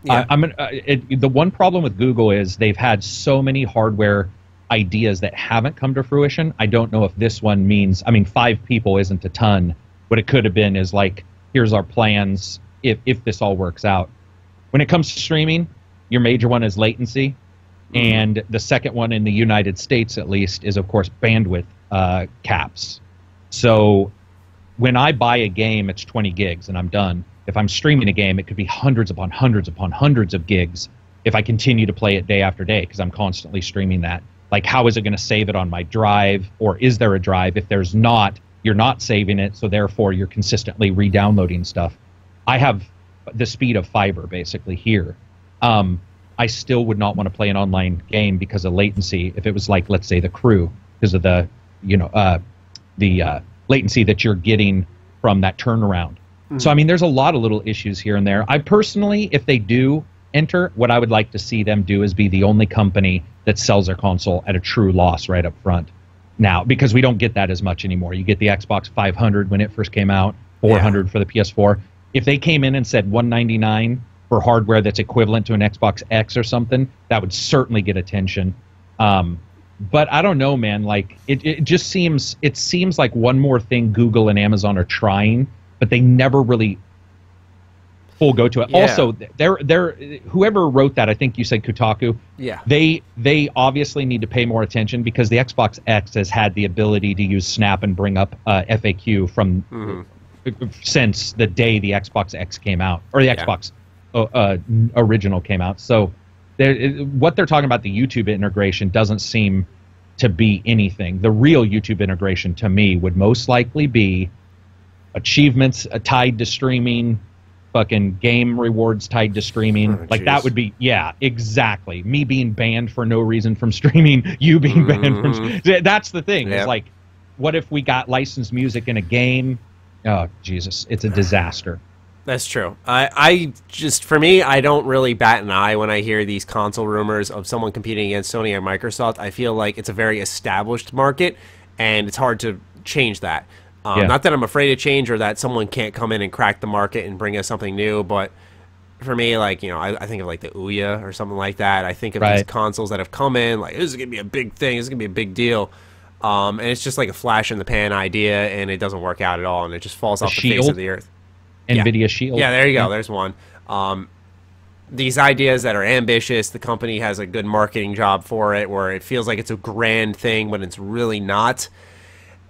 Yeah. The one problem with Google is they've had so many hardware ideas that haven't come to fruition. I don't know if this one means, I mean, 5 people isn't a ton. What it could have been is like, here's our plans if this all works out. When it comes to streaming, your major one is latency. And the second one in the United States, at least, is, of course, bandwidth caps. So when I buy a game, it's 20 gigs and I'm done. If I'm streaming a game, it could be hundreds upon hundreds upon hundreds of gigs if I continue to play it day after day, because I'm constantly streaming that. Like, how is it going to save it on my drive? Or is there a drive? If there's not, you're not saving it, so therefore you're consistently re-downloading stuff. I have the speed of fiber, basically, here. I still would not want to play an online game because of latency if it was like, let's say, The Crew, because of the, you know, the latency that you're getting from that turnaround. So, I mean, there's a lot of little issues here and there. I personally, if they do enter, what I would like to see them do is be the only company that sells their console at a true loss right up front now, because we don't get that as much anymore. You get the Xbox 500 when it first came out, 400 for the PS4. If they came in and said $199 for hardware that's equivalent to an Xbox X or something, that would certainly get attention. But I don't know, man. Like, it just seems like one more thing Google and Amazon are trying, but they never really full go to it. Yeah. Also, they're whoever wrote that, I think you said Kotaku. Yeah. They obviously need to pay more attention, because the Xbox X has had the ability to use Snap and bring up FAQ from since the day the Xbox X came out, or the Xbox original came out. So what they're talking about, the YouTube integration, doesn't seem to be anything. The real YouTube integration, to me, would most likely be achievements tied to streaming, fucking game rewards tied to streaming. Like, that would be, yeah, exactly. Me being banned for no reason from streaming, you being banned from... That's the thing. It's like, what if we got licensed music in a game? Oh, Jesus. It's a disaster. That's true. I just, for me, I don't really bat an eye when I hear these console rumors of someone competing against Sony or Microsoft. I feel like it's a very established market, and it's hard to change that. Not that I'm afraid of change or that someone can't come in and crack the market and bring us something new, but for me, like, you know, I think of like the Ouya or something like that. I think of these consoles that have come in, like, this is going to be a big thing, this is going to be a big deal. And it's just like a flash in the pan idea, and it doesn't work out at all, and it just falls off the face of the earth. NVIDIA Shield. Yeah, there you go. There's one. These ideas that are ambitious, the company has a good marketing job for it, where it feels like it's a grand thing, but it's really not.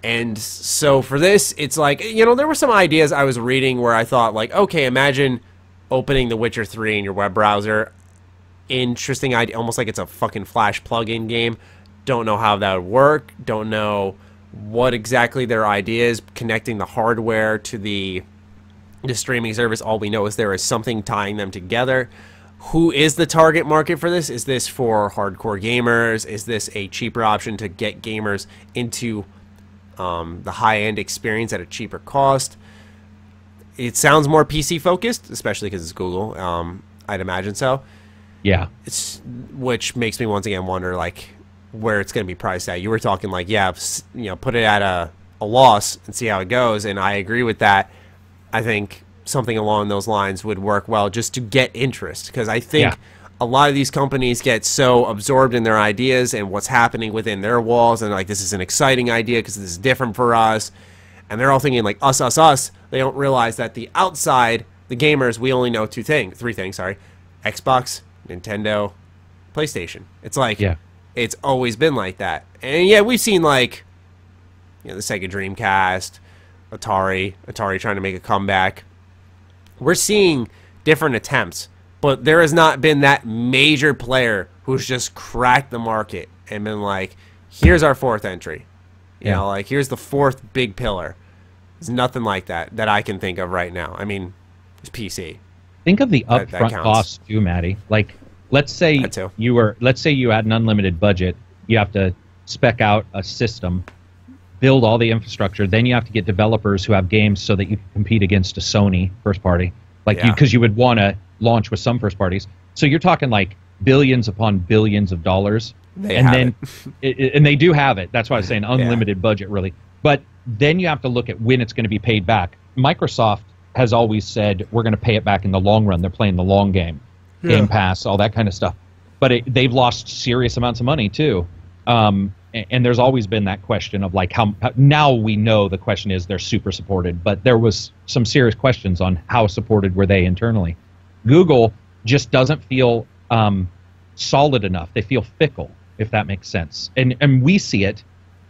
And so for this, it's like, you know, there were some ideas I was reading where I thought, like, okay, imagine opening The Witcher 3 in your web browser. Interesting idea, almost like it's a fucking Flash plug-in game. Don't know how that would work. Don't know what exactly their idea is, connecting the hardware to the streaming service. All we know is there is something tying them together. Who is the target market for this? Is this for hardcore gamers? Is this a cheaper option to get gamers into the high-end experience at a cheaper cost? It sounds more PC focused, especially because it's Google. I'd imagine so. Yeah. Which makes me once again wonder, like, where it's going to be priced at. You were talking like, yeah, you know, put it at a loss and see how it goes, and I agree with that. I think something along those lines would work well, just to get interest, because I think a lot of these companies get so absorbed in their ideas and what's happening within their walls, and like, this is an exciting idea because this is different for us, and they're all thinking like us. They don't realize that the outside, the gamers, we only know three things, Xbox, Nintendo, PlayStation. It's like, it's always been like that. And yeah, we've seen, like, you know, the Sega Dreamcast, Atari trying to make a comeback. We're seeing different attempts but there has not been that major player who's just cracked the market and been like, here's our fourth entry. You know, like, here's the fourth big pillar. There's nothing like that I can think of right now. I mean, it's PC. Think of the upfront costs too, Matty. Like, let's say you had an unlimited budget. You have to spec out a system, build all the infrastructure, then you have to get developers who have games so that you can compete against a Sony first party. Like, because you would want to launch with some first parties. So you're talking like billions upon billions of dollars. And they do have it. That's why I was saying unlimited budget, really. But then you have to look at when it's going to be paid back. Microsoft has always said we're going to pay it back in the long run. They're playing the long game, Game Pass, all that kind of stuff. But they've lost serious amounts of money too. And there's always been that question of like how now we know the question is they're super supported, but there was some serious questions on how supported were they internally. Google just doesn't feel solid enough. They feel fickle, if that makes sense. And we see it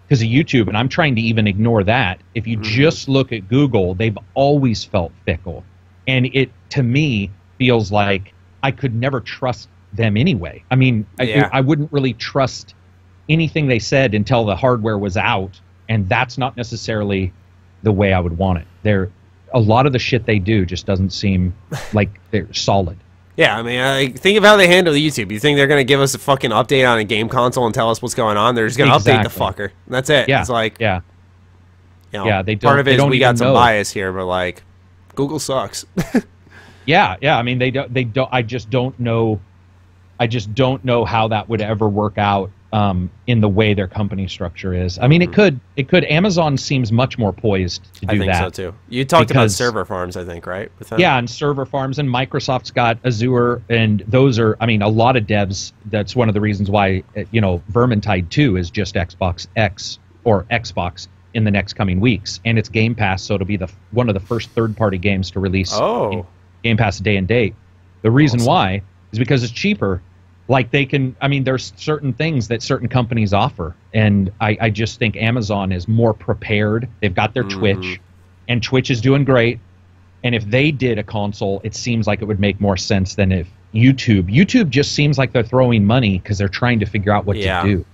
because of YouTube, and I'm trying to even ignore that. If you just look at Google, they've always felt fickle. And it, to me, feels like I could never trust them anyway. I mean, I wouldn't really trust anything they said until the hardware was out, and that's not necessarily the way I would want it. A lot of the shit they do just doesn't seem like they're solid. Yeah, I mean, think of how they handle YouTube. You think they're going to give us a fucking update on a game console and tell us what's going on? They're just going to update the fucker. That's it. Yeah. It's like, you know, they don't, part of it is we got some know. bias here, but like, Google sucks. yeah. I mean, they don't. I just don't know. I just don't know how that would ever work out in the way their company structure is. I mean, it could. Amazon seems much more poised to do that. I think so too. You talked about server farms, I think, right? With them? Yeah, and server farms, and Microsoft's got Azure, and those are. I mean, a lot of devs. That's one of the reasons why Vermintide 2 is just Xbox X or Xbox in the next coming weeks, and it's Game Pass, so it'll be one of the first third-party games to release. Game Pass day and date. The reason why is because it's cheaper. Like they can, I mean, there's certain things that certain companies offer, and I just think Amazon is more prepared. They've got their Twitch, and Twitch is doing great. And if they did a console, it seems like it would make more sense than if YouTube just seems like they're throwing money because they're trying to figure out what to do.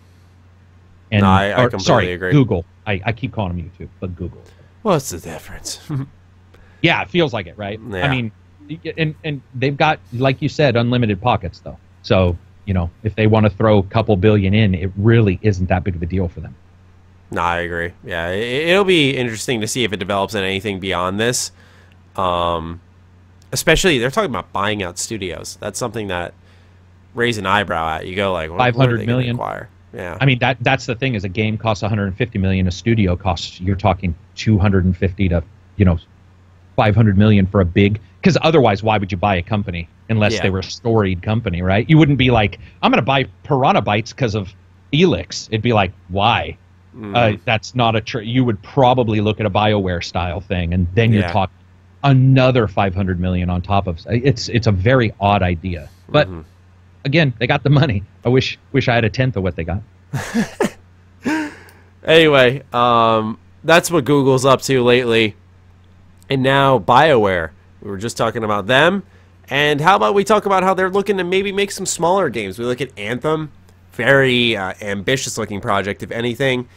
And, no, I completely agree. Google. I keep calling them YouTube, but Google. What's the difference? Yeah, it feels like it, right? Yeah. I mean, and they've got, like you said, unlimited pockets, though. So, if they want to throw a couple billion in, it really isn't that big of a deal for them. No, I agree. Yeah, it'll be interesting to see if it develops in anything beyond this. Especially, they're talking about buying out studios. That's something that raise an eyebrow at. You go like, what 500 million. Acquire? Yeah. I mean, that's the thing is a game costs 150 million. A studio costs, you're talking 250 to 500 million for a big. Because otherwise, why would you buy a company unless they were a storied company, right? You wouldn't be like, I'm going to buy Piranha Bytes because of Elix. It'd be like, why? That's not you would probably look at a BioWare style thing, and then you're talking another 500 million on top of it's a very odd idea. But again, they got the money. I wish I had a tenth of what they got. Anyway, that's what Google's up to lately. And now BioWare. We were just talking about them. And how about we talk about how they're looking to maybe make some smaller games. We look at Anthem. Very ambitious looking project, if anything.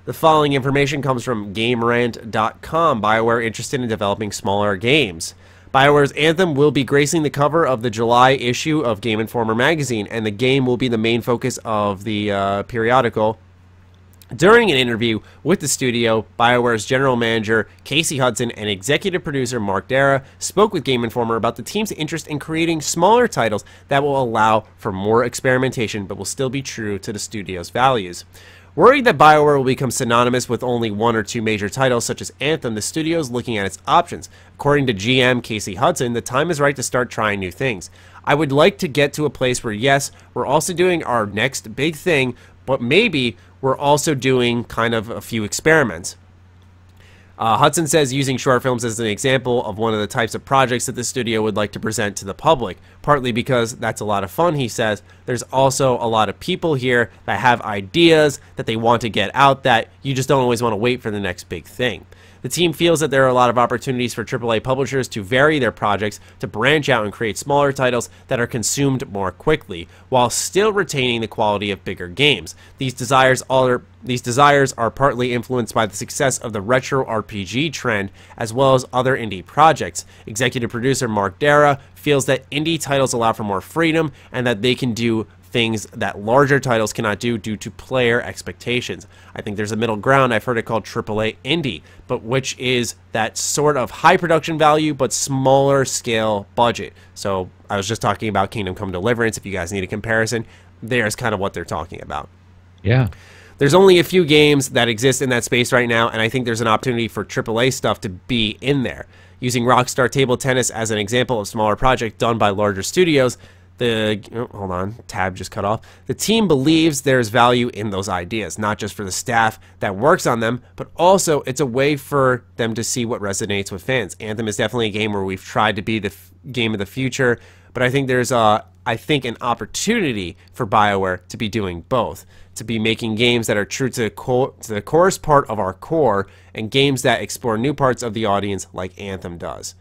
The following information comes from GameRant.com. BioWare interested in developing smaller games. BioWare's Anthem will be gracing the cover of the July issue of Game Informer magazine, and the game will be the main focus of the periodical. During an interview with the studio, BioWare's general manager, Casey Hudson, and executive producer, Mark Dara, spoke with Game Informer about the team's interest in creating smaller titles that will allow for more experimentation but will still be true to the studio's values. Worried that BioWare will become synonymous with only one or two major titles such as Anthem, the studio is looking at its options. According to GM Casey Hudson, the time is right to start trying new things. I would like to get to a place where, yes, we're also doing our next big thing, but maybe we're also doing kind of a few experiments. Hudson says using short films as an example of one of the types of projects that the studio would like to present to the public, partly because that's a lot of fun, he says. There's also a lot of people here that have ideas that they want to get out that you just don't always want to wait for the next big thing. The team feels that there are a lot of opportunities for AAA publishers to vary their projects, to branch out and create smaller titles that are consumed more quickly, while still retaining the quality of bigger games. These desires are partly influenced by the success of the retro RPG trend, as well as other indie projects. Executive producer Mark Dara feels that indie titles allow for more freedom and that they can do things that larger titles cannot do due to player expectations. I think there's a middle ground. I've heard it called AAA indie, but which is that sort of high production value but smaller scale budget. So I was just talking about Kingdom Come Deliverance. If you guys need a comparison, there's kind of what they're talking about. Yeah. There's only a few games that exist in that space right now, and I think there's an opportunity for AAA stuff to be in there. Using Rockstar Table Tennis as an example of smaller project done by larger studios, hold on, tab just cut off. The team believes there's value in those ideas, not just for the staff that works on them, but also it's a way for them to see what resonates with fans. Anthem is definitely a game where we've tried to be the game of the future, but I think there's an opportunity for BioWare to be doing both, to be making games that are true to the core's part of our core, and games that explore new parts of the audience like Anthem does.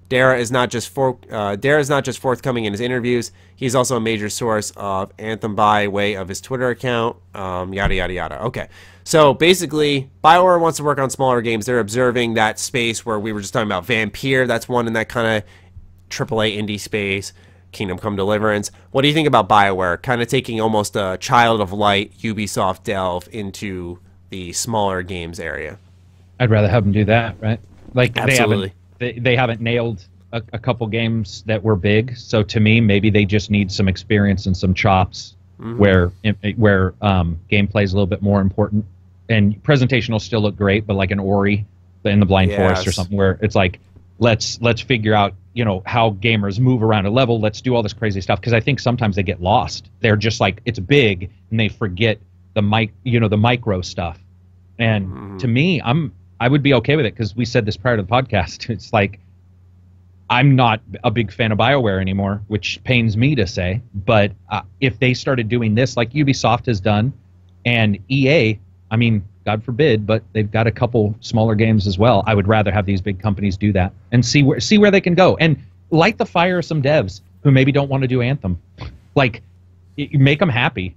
Dara is not just forthcoming in his interviews. He's also a major source of Anthem by way of his Twitter account, yada, yada, yada. Okay, so basically, BioWare wants to work on smaller games. They're observing that space where we were just talking about Vampyr. That's one in that kind of AAA indie space. Kingdom Come Deliverance. What do you think about BioWare? Kind of taking almost a Child of Light, Ubisoft delve into the smaller games area. I'd rather have them do that, right? Like, absolutely. They haven't nailed a couple games that were big, so to me, maybe they just need some experience and some chops where gameplay is a little bit more important. And presentation will still look great, but like an Ori in the Blind Forest or something, where it's like, let's figure out, you know, how gamers move around a level. Let's do all this crazy stuff, because I think sometimes they get lost. They're just like, it's big, and they forget the micro stuff. And to me, I would be okay with it, because we said this prior to the podcast. It's like, I'm not a big fan of BioWare anymore, which pains me to say. But if they started doing this like Ubisoft has done, and EA, I mean, God forbid, but they've got a couple smaller games as well. I would rather have these big companies do that and see where they can go, and light the fire of some devs who maybe don't want to do Anthem. Like, make them happy.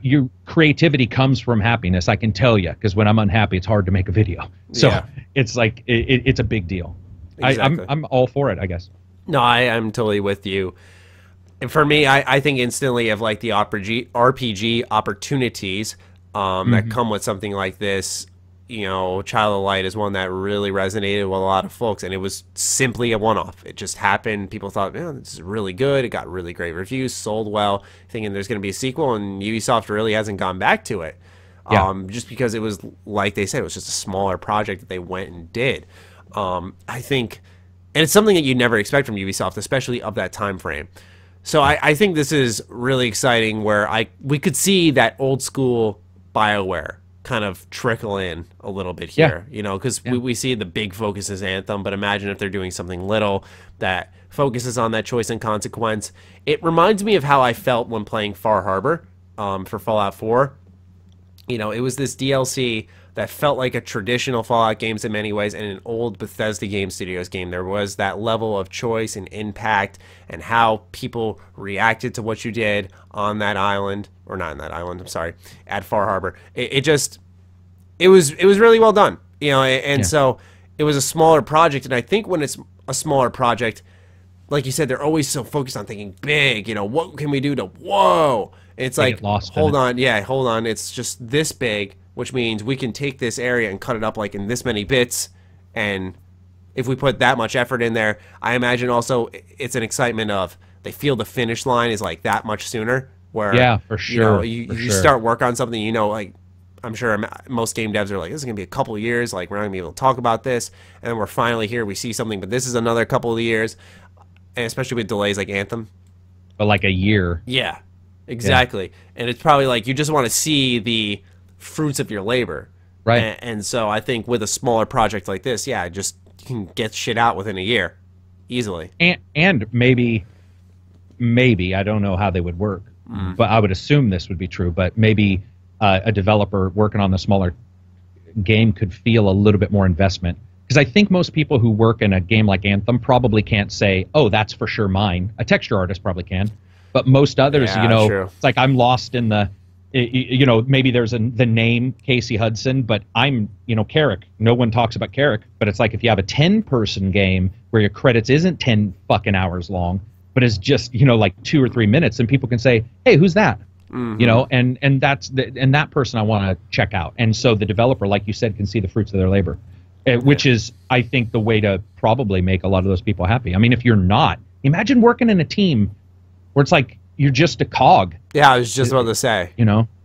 Your creativity comes from happiness, I can tell you, because when I'm unhappy, it's hard to make a video. So it's like it's a big deal. Exactly. I'm all for it, I guess. No, I'm totally with you. And for me, I think instantly of like the RPG opportunities that come with something like this. You know, Child of Light is one that really resonated with a lot of folks, and it was simply a one-off. It just happened. People thought, man, this is really good. It got really great reviews, sold well, thinking there's going to be a sequel, and Ubisoft really hasn't gone back to it. Just because it was, like they said, it was just a smaller project that they went and did. I think, and it's something that you never expect from Ubisoft, especially of that time frame. So I think this is really exciting, where we could see that old school BioWare kind of trickle in a little bit here, you know, because we see the big focus is Anthem, but imagine if they're doing something little that focuses on that choice and consequence. It reminds me of how I felt when playing Far Harbor for Fallout 4. You know, it was this DLC that felt like a traditional Fallout games in many ways, and an old Bethesda Game Studios game. There was that level of choice and impact, and how people reacted to what you did on that island, or not on that island, I'm sorry, at Far Harbor. It was really well done, you know, and so it was a smaller project, and I think when it's a smaller project, like you said, they're always so focused on thinking big, you know, what can we do to, whoa, and it's like, hold on, it's just this big, which means we can take this area and cut it up like in this many bits, and if we put that much effort in there, I imagine also it's an excitement of they feel the finish line is like that much sooner, where for sure, you start work on something, you know, like I'm sure most game devs are like, this is gonna be a couple of years, like we're not gonna be able to talk about this, and then we're finally here, we see something, but this is another couple of years, and especially with delays like Anthem, but like a year. Yeah, exactly. And it's probably like you just want to see the fruits of your labor, right? And so I think with a smaller project like this, just you can get shit out within a year easily. And maybe I don't know how they would work, but I would assume this would be true, but maybe a developer working on the smaller game could feel a little bit more investment. Because I think most people who work in a game like Anthem probably can't say, oh, that's for sure mine. A texture artist probably can. But most others, true. It's like I'm lost in the, maybe there's the name Casey Hudson, but I'm, Karak. No one talks about Karak. But it's like if you have a 10-person game where your credits isn't 10 fucking hours long, but is just, like 2 or 3 minutes, and people can say, hey, who's that? Mm-hmm. And that's and that person I want to check out. And so the developer, like you said, can see the fruits of their labor. Which is, I think, the way to probably make a lot of those people happy. I mean, if you're not, imagine working in a team where it's like you're just a cog. Yeah, I was just about to say.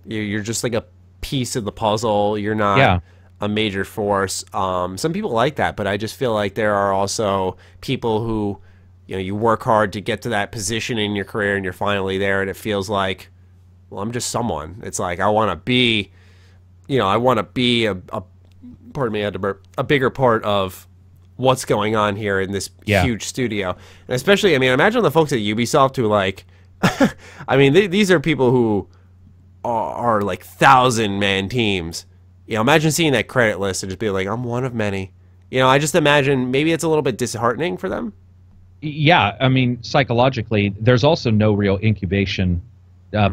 You're just like a piece of the puzzle. You're not a major force. Some people like that, but I just feel like there are also people who, you work hard to get to that position in your career, and you're finally there, and it feels like, well, I'm just someone. It's like I want to be, pardon me, I had to burp, a bigger part of what's going on here in this huge studio. And especially, imagine the folks at Ubisoft who, like, these are people who are like 1,000-man teams. Imagine seeing that credit list and just be like, I'm one of many. I just imagine maybe it's a little bit disheartening for them. Yeah, psychologically, there's also no real incubation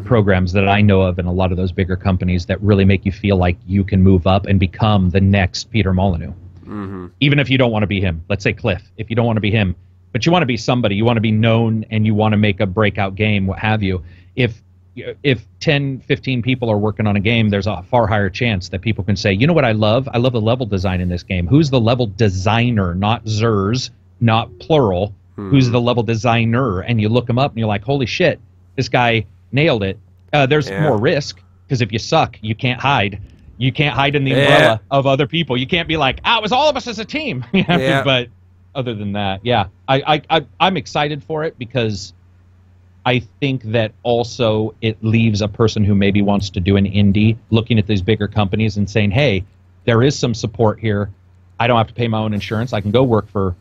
programs that I know of in a lot of those bigger companies that really make you feel like you can move up and become the next Peter Molyneux. Mm-hmm. Even if you don't want to be him. Let's say Cliff. If you don't want to be him, but you want to be somebody, you want to be known, and you want to make a breakout game, what have you. If 10, 15 people are working on a game, there's a far higher chance that people can say, you know what I love? I love the level design in this game. Who's the level designer? Not Zers, not plural. Mm-hmm. Who's the level designer? And you look him up and you're like, holy shit, this guy nailed it. There's more risk, because if you suck, you can't hide. You can't hide in the umbrella of other people. You can't be like, it was all of us as a team. But other than that, I'm excited for it, because I think that also it leaves a person who maybe wants to do an indie looking at these bigger companies and saying, hey, there is some support here. I don't have to pay my own insurance. I can go work for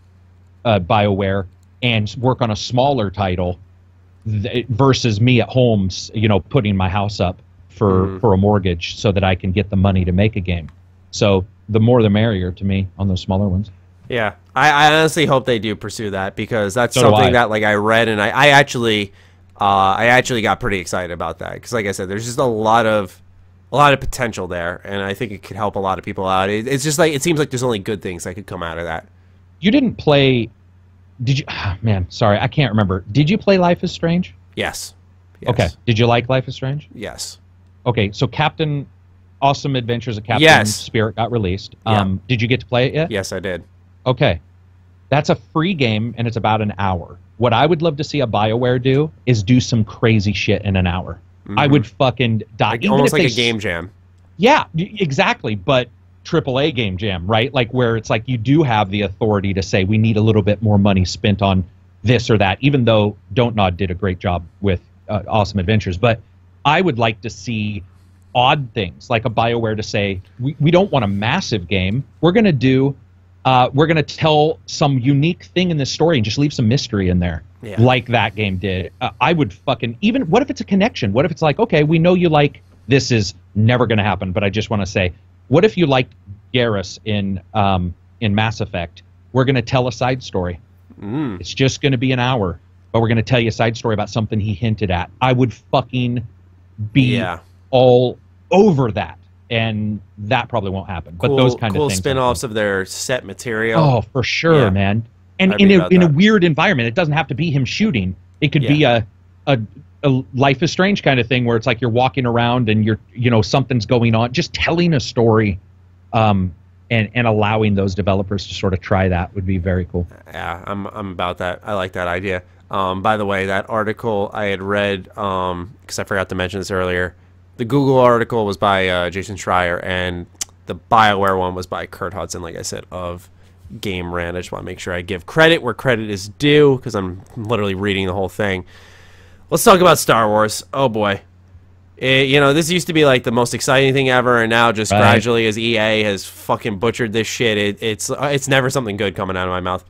BioWare and work on a smaller title versus me at home, putting my house up for a mortgage so that I can get the money to make a game. So the more the merrier to me on those smaller ones. Yeah, I honestly hope they do pursue that, because that's something that, like, I read, and I actually got pretty excited about that, because, like I said, there's just a lot of potential there, and I think it could help a lot of people out. It's just like, it seems like there's only good things that could come out of that. You didn't play. Did you? Oh, man, sorry, I can't remember. Did you play Life is Strange? Yes. Okay. Did you like Life is Strange? Yes. Okay, so Awesome Adventures of Captain Spirit got released. Did you get to play it yet? Yes, I did. Okay. That's a free game, and it's about an hour. What I would love to see a BioWare do is do some crazy shit in an hour. Mm-hmm. I would fucking die. Like, almost like a game jam. Yeah, exactly, but AAA game jam, right? Like, where it's like you do have the authority to say we need a little bit more money spent on this or that, even though Don't Nod did a great job with Awesome Adventures. But I would like to see odd things, like a BioWare to say, we don't want a massive game. We're going to tell some unique thing in this story and just leave some mystery in there, like that game did. I would fucking, even, what if it's a connection? What if it's like, okay, we know you like, this is never going to happen, but I just want to say, what if you liked Garrus in Mass Effect? We're going to tell a side story. It's just going to be an hour, but we're going to tell you a side story about something he hinted at. I would fucking be all over that. And that probably won't happen. But those kind of things. Cool spin-offs of their set material. Oh, for sure, man. And in a weird environment. It doesn't have to be him shooting. It could be a Life is Strange kind of thing, where it's like you're walking around and something's going on. Just telling a story and allowing those developers to sort of try that would be very cool. Yeah, I'm about that. I like that idea. By the way, that article I had read, because I forgot to mention this earlier, the Google article was by Jason Schreier, and the BioWare one was by Kurt Hudson, like I said, of Game Rant. I just want to make sure I give credit where credit is due, because I'm literally reading the whole thing. Let's talk about Star Wars. Oh, boy. This used to be like the most exciting thing ever, and now just gradually, as EA has fucking butchered this shit, it's never something good coming out of my mouth.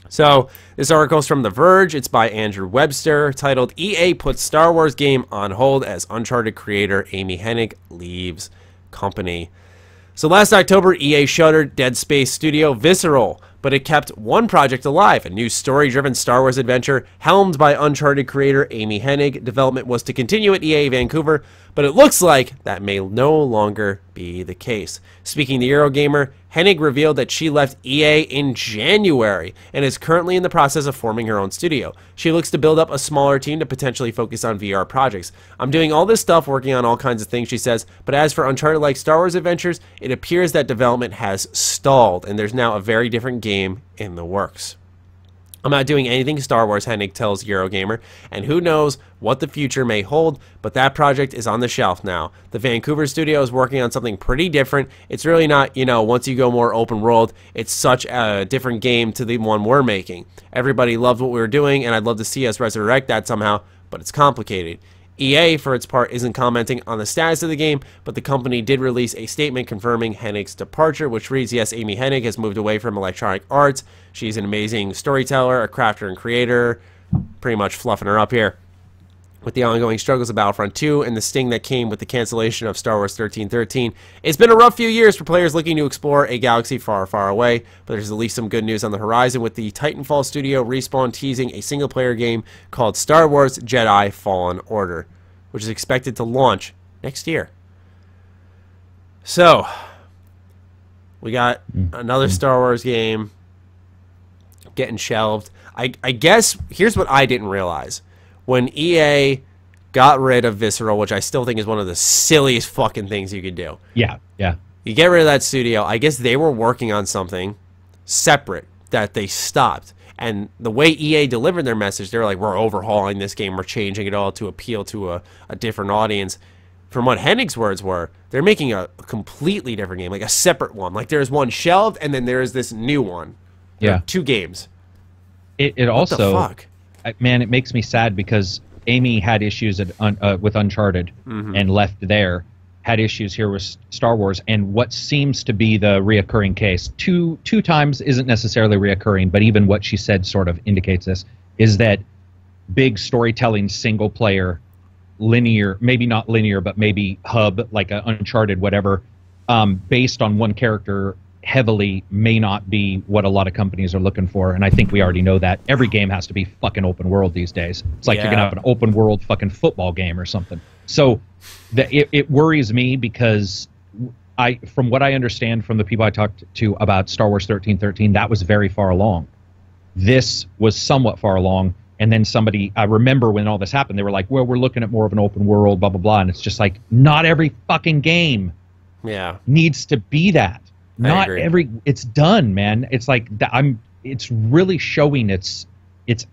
So, this article is from The Verge. It's by Andrew Webster, titled, EA puts Star Wars game on hold as Uncharted creator Amy Hennig leaves company. So last October, EA shuttered Dead Space studio Visceral, but it kept one project alive, a new story-driven Star Wars adventure helmed by Uncharted creator Amy Hennig. Development was to continue at EA Vancouver, but it looks like that may no longer be the case. Speaking to Eurogamer, Hennig revealed that she left EA in January and is currently in the process of forming her own studio. She looks to build up a smaller team to potentially focus on VR projects. I'm doing all this stuff, working on all kinds of things, she says, but as for Uncharted-like Star Wars adventures, it appears that development has stalled, and there's now a very different game in the works. I'm not doing anything Star Wars, Hennig tells Eurogamer, and who knows what the future may hold, but that project is on the shelf now. The Vancouver studio is working on something pretty different. It's really not, you know, once you go more open world, it's such a different game to the one we're making. Everybody loved what we were doing, and I'd love to see us resurrect that somehow, but it's complicated. EA, for its part, isn't commenting on the status of the game, but the company did release a statement confirming Hennig's departure, which reads, yes, Amy Hennig has moved away from Electronic Arts. She's an amazing storyteller, a crafter and creator. Pretty much fluffing her up here. With the ongoing struggles of Battlefront 2 and the sting that came with the cancellation of Star Wars 1313, it's been a rough few years for players looking to explore a galaxy far, far away, but there's at least some good news on the horizon with the Titanfall studio Respawn teasing a single-player game called Star Wars Jedi Fallen Order, which is expected to launch next year. So, we got another Star Wars game getting shelved. I guess, here's what I didn't realize. When EA got rid of Visceral, which I still think is one of the silliest fucking things you could do. Yeah. You get rid of that studio. I guess they were working on something separate that they stopped. And the way EA delivered their message, they were like, we're overhauling this game. We're changing it all to appeal to a different audience. From what Hennig's words were, they're making a completely different game, like a separate one. Like there's one shelved, and then there's this new one. Yeah. Two games. It also... What the fuck? Man, it makes me sad because Amy had issues with Uncharted and left there, had issues here with Star Wars, and what seems to be the reoccurring case, two times isn't necessarily reoccurring, but even what she said sort of indicates this, is that big storytelling single-player, linear, maybe not linear, but maybe hub, like a Uncharted, whatever, based on one character heavily may not be what a lot of companies are looking for, and I think we already know that. Every game has to be fucking open world these days. It's like you're gonna have an open world fucking football game or something. So it worries me because from what I understand from the people I talked to about Star Wars 1313, that was very far along. This was somewhat far along, and then somebody, I remember when all this happened, they were like, well, we're looking at more of an open world, blah, blah, blah, and it's just like, not every fucking game needs to be that. Not every, it's done, man. It's like it's really showing its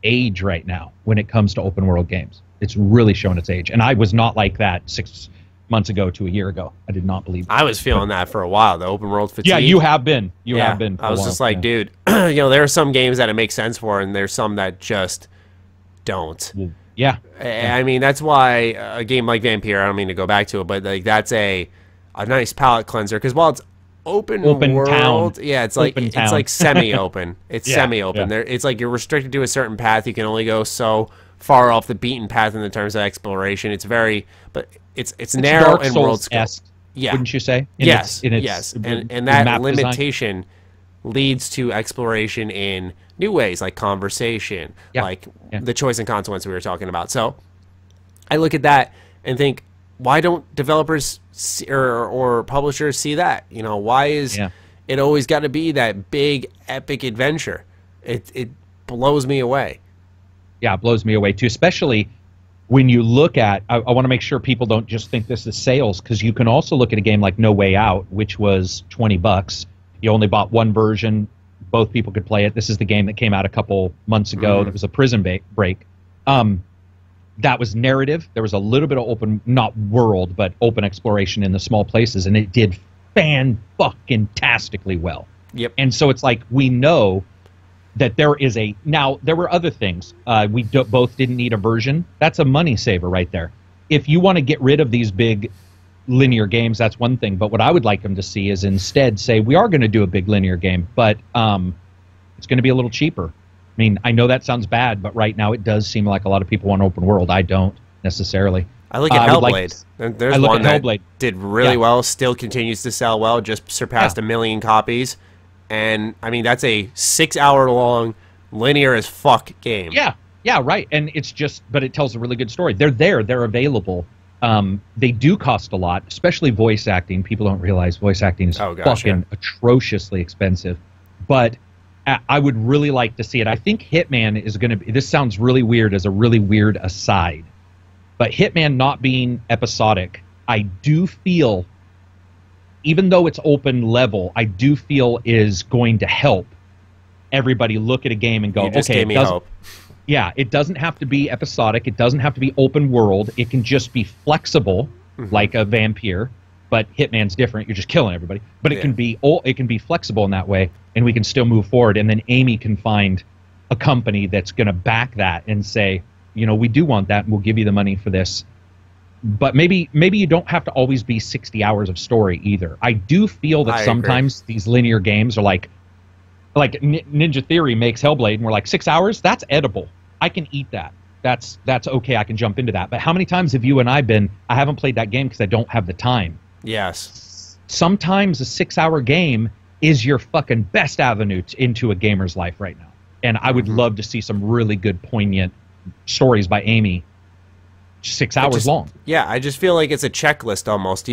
age right now when it comes to open world games. It's really showing its age, and I was not like that 6 months ago to a year ago. I did not believe that. I was feeling that for a while, the open world fatigue. Yeah, you have been. You have been. I was just like, dude, you know, there are some games that it makes sense for, and there's some that just don't. Yeah. I mean, that's why a game like Vampyr, I don't mean to go back to it, but like that's a nice palate cleanser, because while it's open world, town. Yeah, it's like semi-open. It's semi-open. There, it's like you're restricted to a certain path. You can only go so far off the beaten path in the terms of exploration. It's very, but it's narrow Dark and Souls world scope. Yeah, wouldn't you say? Yes. And that limitation leads to exploration in new ways, like conversation, like the choice and consequence we were talking about. So I look at that and think, why don't developers or publishers see that? You know, why is it always got to be that big epic adventure? It blows me away. Yeah, it blows me away too, especially when you look at, I want to make sure people don't just think this is sales, because you can also look at a game like No Way Out, which was $20. You only bought one version. Both people could play it. This is the game that came out a couple months ago. It was a prison break. That was narrative. There was a little bit of open, not world, but open exploration in the small places, and it did fan-fucking-tastically well. Yep. And so it's like, we know that there is a... Now, there were other things. We both didn't need a version. That's a money saver right there. If you want to get rid of these big linear games, that's one thing. But what I would like them to see is instead say, we are going to do a big linear game, but it's going to be a little cheaper. I mean, I know that sounds bad, but right now it does seem like a lot of people want open world. I don't necessarily. I look at Hellblade. There's one that Hellblade. did really well, still continues to sell well, just surpassed 1 million copies. And, I mean, that's a 6-hour-long, linear as fuck game. Yeah, right. And it's just, but it tells a really good story. They're available. They do cost a lot, especially voice acting. People don't realize voice acting is fucking atrociously expensive. But I would really like to see it. I think Hitman is going to be, this sounds really weird as a really weird aside, but Hitman not being episodic, I do feel, even though it's open level, I do feel is going to help everybody look at a game and go, you just gave me hope. Yeah, it doesn't have to be episodic. It doesn't have to be open world. It can just be flexible, like a Vampyr. But Hitman's different. You're just killing everybody. But it can be flexible in that way, and we can still move forward. And then Amy can find a company that's going to back that and say, you know, we do want that, and we'll give you the money for this. But maybe you don't have to always be 60 hours of story either. I do feel that sometimes these linear games are like Ninja Theory makes Hellblade, and we're like, 6 hours? That's edible. I can eat that. That's okay. I can jump into that. But how many times have you and I haven't played that game because I don't have the time. Yes. Sometimes a 6-hour game is your fucking best avenue into a gamer's life right now. And I would love to see some really good, poignant stories by Amy, 6 hours long. Yeah, I just feel like it's a checklist almost.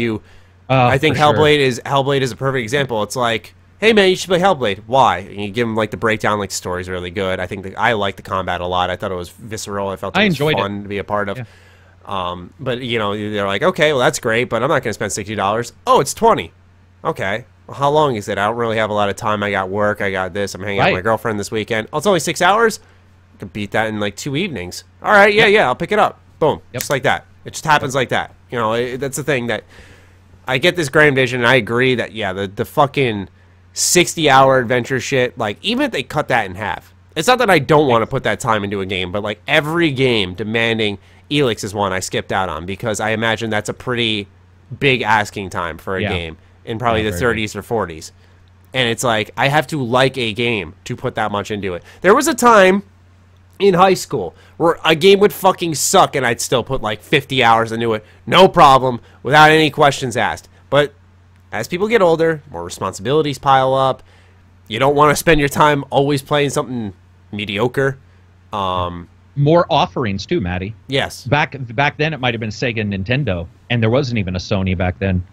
I think Hellblade is a perfect example. It's like, hey man, you should play Hellblade. Why? And you give them like the breakdown, like the story's really good. I think I like the combat a lot. I thought it was visceral. I felt it was fun to be a part of. Yeah. But you know, they're like, okay, well that's great, but I'm not going to spend $60. Oh, it's $20. Okay. Well, how long is it? I don't really have a lot of time. I got work. I got this. I'm hanging out with my girlfriend this weekend. Oh, it's only 6 hours? I could beat that in like 2 evenings. All right, yeah, I'll pick it up. Boom. Just like that. It just happens like that. You know, that's the thing that I get this grand vision, and I agree that, yeah, the fucking 60-hour adventure shit, like, even if they cut that in half, it's not that I don't want to put that time into a game, but like every game demanding Elix is one I skipped out on because I imagine that's a pretty big asking time for a game in probably the 30s or 40s. And it's like, I have to like a game to put that much into it. There was a time in high school where a game would fucking suck and I'd still put like 50 hours into it, no problem, without any questions asked. But as people get older, more responsibilities pile up. You don't want to spend your time always playing something mediocre. More offerings too, Matty. Yes. Back then it might have been Sega and Nintendo, and there wasn't even a Sony back then.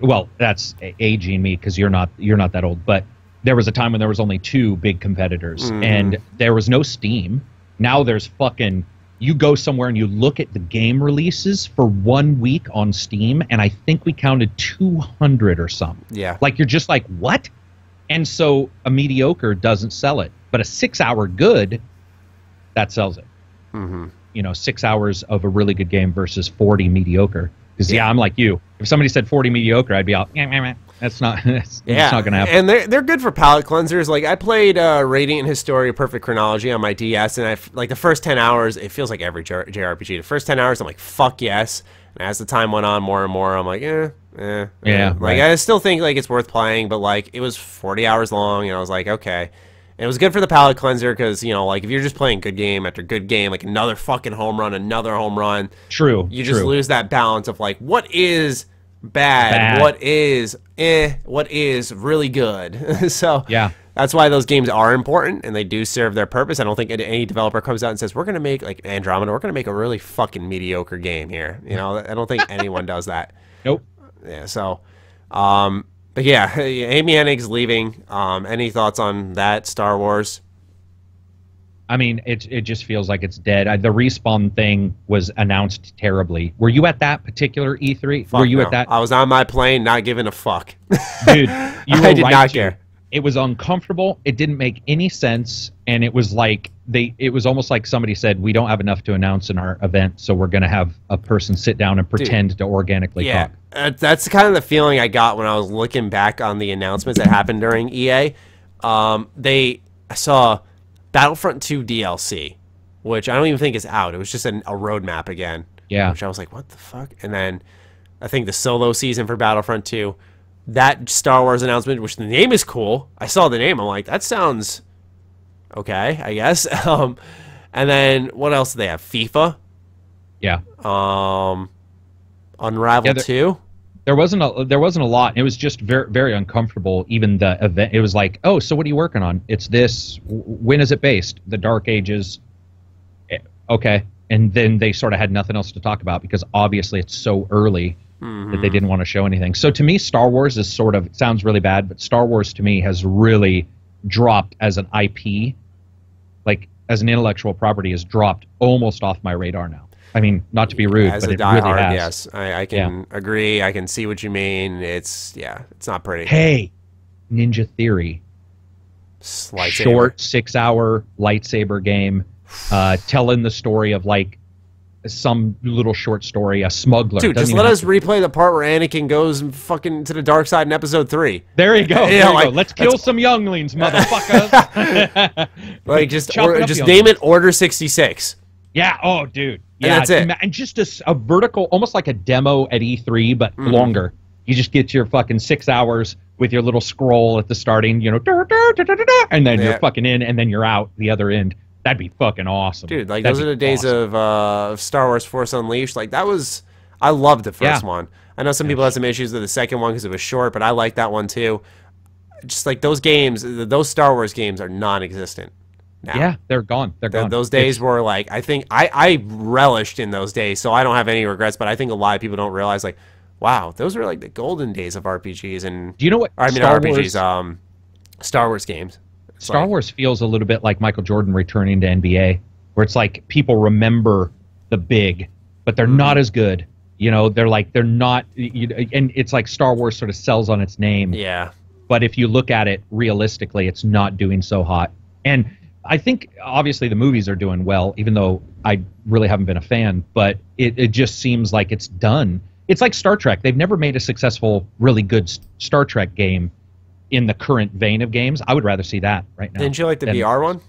Well, that's aging me because you're not that old. But there was a time when there was only 2 big competitors, and there was no Steam. Now there's fucking. You go somewhere and you look at the game releases for 1 week on Steam, and I think we counted 200 or something. Yeah. Like you're just like, what? And so a mediocre doesn't sell it, but a 6-hour good, that sells it. You know, 6 hours of a really good game versus 40 mediocre. Because I'm like you. If somebody said 40 mediocre, I'd be out. That's not. That's not gonna happen. And they're good for palate cleansers. Like I played Radiant Historia Perfect Chronology on my DS, and like the first 10 hours, it feels like every JRPG. The first 10 hours, I'm like, fuck yes. And as the time went on, more and more, I'm like, yeah. Like I still think like it's worth playing, but like it was 40 hours long, and I was like, okay. And it was good for the palate cleanser because, you know, like if you're just playing good game after good game, like another fucking home run, another home run. True. You just lose that balance of like, what is bad. What is really good. So that's why those games are important, and they do serve their purpose. I don't think any developer comes out and says, we're going to make, like Andromeda, we're going to make a really fucking mediocre game here. You know, I don't think anyone does that. Nope. Yeah, so... but yeah, Amy Hennig's leaving. Any thoughts on that, Star Wars? I mean, it just feels like it's dead. The Respawn thing was announced terribly. Were you at that particular E3? Were you at that? I was on my plane, not giving a fuck. Dude, I did not care. It was uncomfortable. It didn't make any sense, and it was like it was almost like somebody said, "We don't have enough to announce in our event, so we're going to have a person sit down and pretend to organically talk." That's kind of the feeling I got when I was looking back on the announcements that happened during EA. I saw Battlefront 2 DLC, which I don't even think is out. It was just a roadmap again. Yeah. Which I was like, what the fuck? And then I think the solo season for Battlefront 2, that Star Wars announcement, which the name is cool. I saw the name. I'm like, that sounds okay, I guess. And then what else do they have? FIFA. Yeah. Unravel 2. There wasn't a lot. It was just very, very uncomfortable. Even the event, it was like, oh, so what are you working on? It's this. When is it based? The Dark Ages. Okay, and then they sort of had nothing else to talk about because obviously it's so early that they didn't want to show anything. So to me, Star Wars is sort of, it sounds really bad, but Star Wars to me has really dropped as an IP, like as an intellectual property, has dropped almost off my radar now. I mean, not to be rude, as but a it really diehard, has. yes, I can agree. I can see what you mean. It's not pretty. Hey, Ninja Theory, short 6-hour lightsaber game, telling the story of like some little short story, a smuggler. Dude, just let us replay the part where Anakin goes fucking to the dark side in Episode 3. There you go. There you go. Let's kill some younglings, motherfuckers. Like just name it Order 66. Yeah. Oh, dude. Yeah. And that's it. And just a vertical, almost like a demo at E3, but longer. You just get your fucking 6 hours with your little scroll at the starting, you know, and then you're fucking in, and then you're out the other end. That'd be fucking awesome. Dude, like those are the days of Star Wars Force Unleashed. Like that was, I loved the first one. I know some people had some issues with the second one because it was short, but I liked that one too. Just like those games, those Star Wars games are non-existent now. Yeah, they're gone. They're gone. Those days were like, I think I relished in those days, so I don't have any regrets. But I think a lot of people don't realize, like, wow, those were like the golden days of RPGs. And do you know what? I mean, RPGs, Star Wars games. Star Wars feels a little bit like Michael Jordan returning to NBA, where it's like people remember the big, but they're not as good. You know, they're not, and it's like Star Wars sort of sells on its name. Yeah. But if you look at it realistically, it's not doing so hot. And I think obviously the movies are doing well, even though I really haven't been a fan, but it just seems like it's done. It's like Star Trek. They've never made a successful, really good Star Trek game in the current vein of games. I would rather see that right now. Didn't you like the VR one?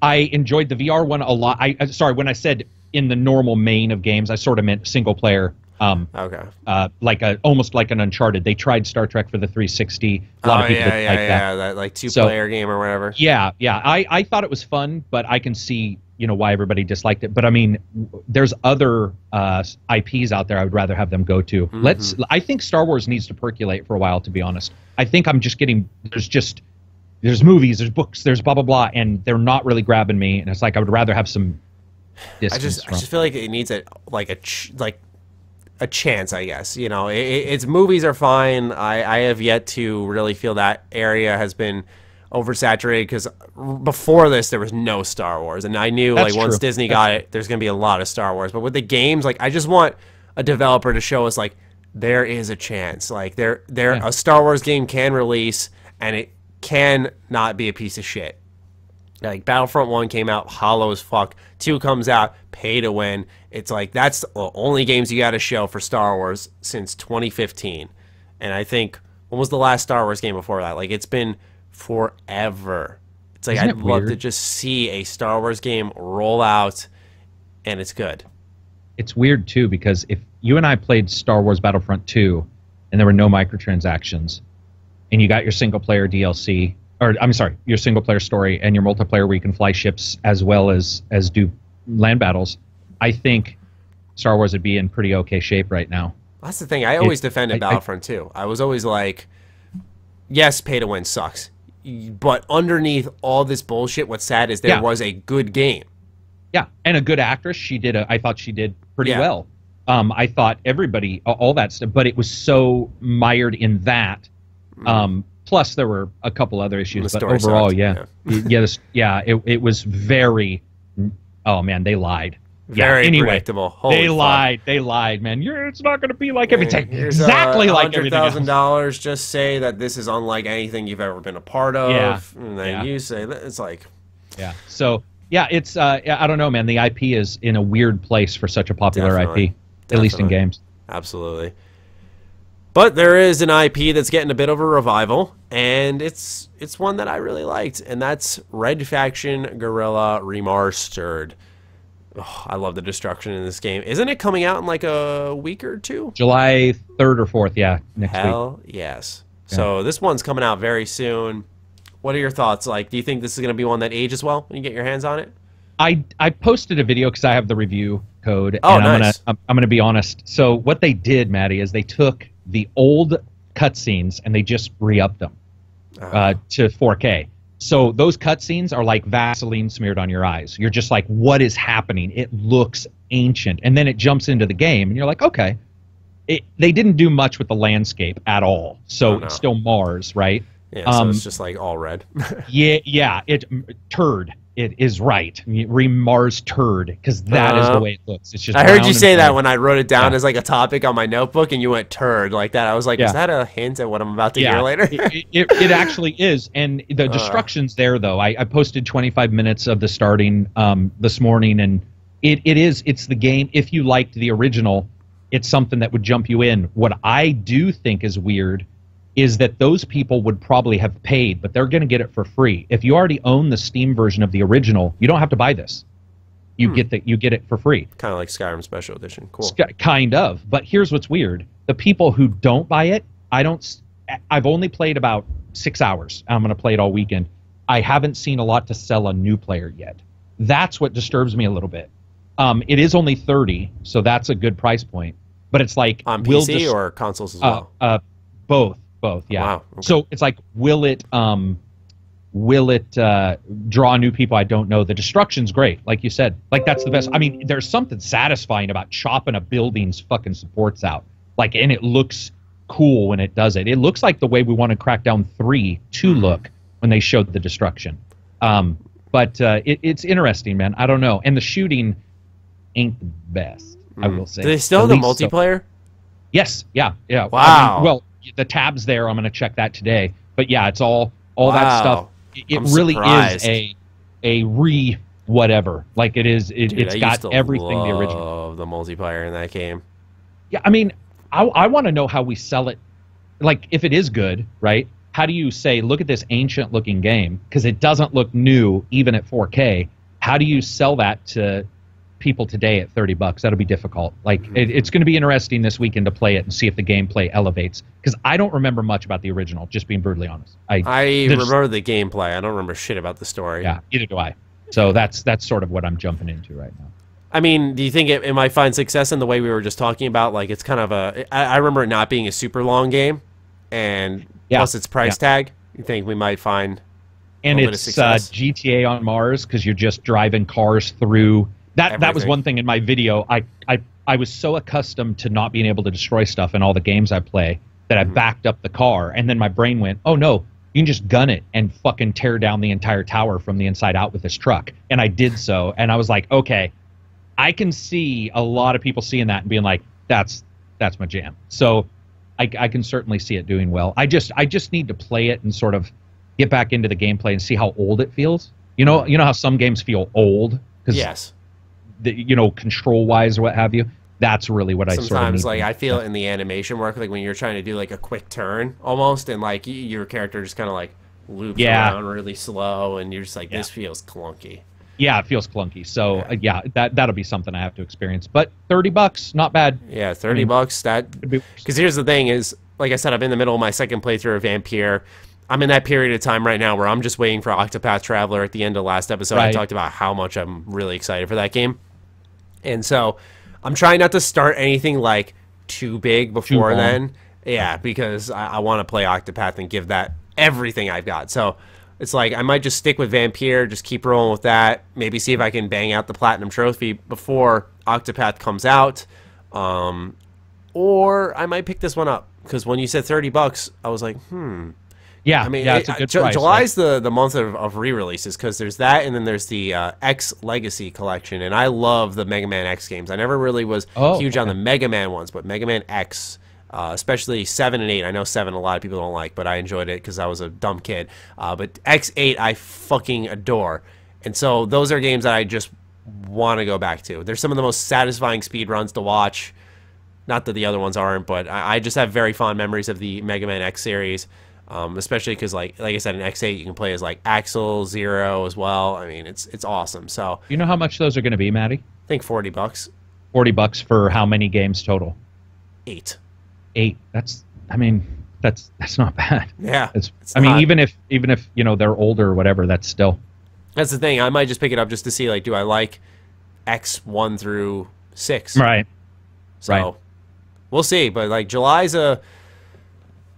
I enjoyed the VR one a lot. Sorry, when I said in the normal main of games, I sort of meant single player. Okay. Almost like an Uncharted. They tried Star Trek for the 360. A lot of people like that. That like two-player game or whatever. Yeah. I thought it was fun, but I can see why everybody disliked it. But I mean, there's other IPs out there I would rather have them go to. I think Star Wars needs to percolate for a while, to be honest. I think I'm just getting there's movies, there's books, there's blah blah blah, and they're not really grabbing me. And it's like I would rather have some distance. I just feel like it needs a chance, I guess. Its movies are fine. I have yet to really feel that area has been oversaturated, because before this there was no Star Wars, and I knew once Disney got it, there's gonna be a lot of Star Wars. But with the games, like, I just want a developer to show us like there is a chance, like a Star Wars game can release and it can not be a piece of shit. Like Battlefront 1 came out hollow as fuck. 2 comes out, pay to win. It's like that's the only games you got to show for Star Wars since 2015. And I think, when was the last Star Wars game before that? Like, it's been forever. It's like, I'd love to just see a Star Wars game roll out and it's good. It's weird too, because if you and I played Star Wars Battlefront 2 and there were no microtransactions and you got your single player DLC, or I'm sorry, your single player story and your multiplayer where you can fly ships as well as do land battles, I think Star Wars would be in pretty okay shape right now. That's the thing. I always defended Battlefront 2. I was always like, yes, pay to win sucks, but underneath all this bullshit, what's sad is there was a good game. Yeah, and a good actress. I thought she did pretty well. I thought everybody, all that stuff, but it was so mired in that. Plus, there were a couple other issues, but overall, it was very. Oh man, they lied. Very predictable. Holy fuck. They lied, man. It's not going to be like everything. Exactly like everything else. $100,000. Just say that this is unlike anything you've ever been a part of. Yeah. And then you say that it's like. Yeah. So it's I don't know, man. The IP is in a weird place for such a popular IP, at least in games. Absolutely. But there is an IP that's getting a bit of a revival, and it's one that I really liked, and that's Red Faction Guerrilla Remastered. Oh, I love the destruction in this game. Isn't it coming out in like a week or two? July 3rd or 4th, next week. Hell yes. Yeah. So this one's coming out very soon. What are your thoughts? Like, do you think this is going to be one that ages well when you get your hands on it? I posted a video because I have the review code. Oh, and nice. I'm gonna be honest. So what they did, Maddie, is they took the old cutscenes and they just re-upped them to 4K. So those cutscenes are like Vaseline smeared on your eyes. You're just like, what is happening? It looks ancient. And then it jumps into the game, and you're like, okay. They didn't do much with the landscape at all. So it's still Mars, right? Yeah, so it's just like all red. yeah. Turd. It is right. Mars turd, because that is the way it looks. It's just. I heard you say that when I wrote it down as like a topic on my notebook, and you went turd like that. I was like, is that a hint at what I'm about to hear later? it actually is, and the destruction's there though. I posted 25 minutes of the starting this morning, and it's the game. If you liked the original, it's something that would jump you in. What I do think is weird is that those people would probably have paid, but they're going to get it for free. If you already own the Steam version of the original, you don't have to buy this. You get it for free. Kind of like Skyrim Special Edition. Cool. Kind of. But here's what's weird. The people who don't buy it, I've only played about 6 hours. I'm going to play it all weekend. I haven't seen a lot to sell a new player yet. That's what disturbs me a little bit. It is only $30, so that's a good price point. But it's like, on PC or consoles as well? Both, yeah. Wow. Okay. So it's like, will it draw new people? I don't know. The destruction's great, like you said. Like, that's the best. I mean, there's something satisfying about chopping a building's fucking supports out. Like, and it looks cool when it does it. It looks like the way we wanted Crackdown 3 to look when they showed the destruction. But it's interesting, man. I don't know. And the shooting ain't the best, I will say. Do they still have the multiplayer? Yes. Yeah. Wow. I mean, well, the tab's there. I'm going to check that today. But yeah, it's all that stuff. It really surprised. is a whatever. Like it is. It's got everything the original. I love the multiplayer in that game. Yeah, I mean, I want to know how we sell it. Like, if it is good, right? How do you say, look at this ancient-looking game, because it doesn't look new even at 4K? How do you sell that to people today at $30? That'll be difficult. Like, it's going to be interesting this weekend to play it and see if the gameplay elevates, because I don't remember much about the original, just being brutally honest. I remember the gameplay. I don't remember shit about the story. Yeah, neither do I. So that's sort of what I'm jumping into right now. I mean, do you think it might find success in the way we were just talking about? Like, it's kind of I remember it not being a super long game, and plus its price tag. You think we might find and it's GTA on Mars, because you're just driving cars through. That was one thing in my video. I was so accustomed to not being able to destroy stuff in all the games I play that I backed up the car, and then my brain went, oh no, you can just gun it and fucking tear down the entire tower from the inside out with this truck. And I did so, and I was like, okay, I can see a lot of people seeing that and being like, that's my jam. So I can certainly see it doing well. I just need to play it and sort of get back into the gameplay and see how old it feels. You know how some games feel old? Yes. Control wise or what have you. That's really what sometimes, I sort of need. Like, I feel it in the animation work, like when you're trying to do like a quick turn almost, and like your character just kind of like loops around really slow, and you're just like, this feels clunky. Yeah, it feels clunky. So that'll be something I have to experience. But $30, not bad. Yeah, $30. Because here's the thing: is, like I said, I'm in the middle of my second playthrough of Vampyr. I'm in that period of time right now where I'm just waiting for Octopath Traveler. At the end of last episode, I talked about how much I'm really excited for that game, and so I'm trying not to start anything like too big before then. Yeah, because I want to play Octopath and give that everything I've got. So it's like I might just stick with Vampyr, just keep rolling with that. Maybe see if I can bang out the Platinum Trophy before Octopath comes out. Or I might pick this one up, because when you said $30, I was like, Yeah, I mean, it's a good price. July's the month of re-releases, because there's that, and then there's the X Legacy Collection, and I love the Mega Man X games. I never really was huge on the Mega Man ones, but Mega Man X, especially 7 and 8. I know 7 a lot of people don't like, but I enjoyed it because I was a dumb kid. But X8 I fucking adore, and so those are games that I just want to go back to. They're some of the most satisfying speed runs to watch. Not that the other ones aren't, but I just have very fond memories of the Mega Man X series. Especially because, like I said, in X8 you can play as like Axel, Zero as well. I mean, it's awesome. So you know how much those are going to be, Matty? I think $40. $40 for how many games total? 8. 8. That's not bad. Yeah. Even if they're older or whatever, that's still. That's the thing. I might just pick it up just to see, like, do I like X1 through 6. Right. So we'll see. But like July's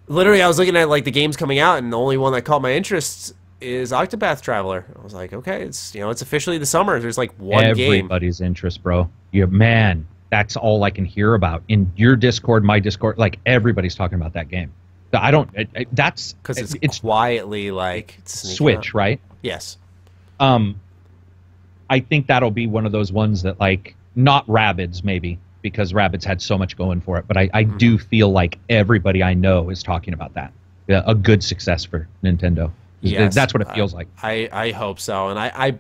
literally I was looking at like the games coming out, and the only one that caught my interest is Octopath Traveler. I was like, okay, it's it's officially the summer. There's like one game. Everybody's interest, bro. Man, that's all I can hear about in your Discord, my Discord. Like everybody's talking about that game. I don't. That's because it's quietly like Switch, up. Right? Yes. I think that'll be one of those ones that like not Rabbids maybe, because Rabbids had so much going for it, but I do feel like everybody I know is talking about that. A good success for Nintendo. Yes, that's what it feels like. I hope so, and I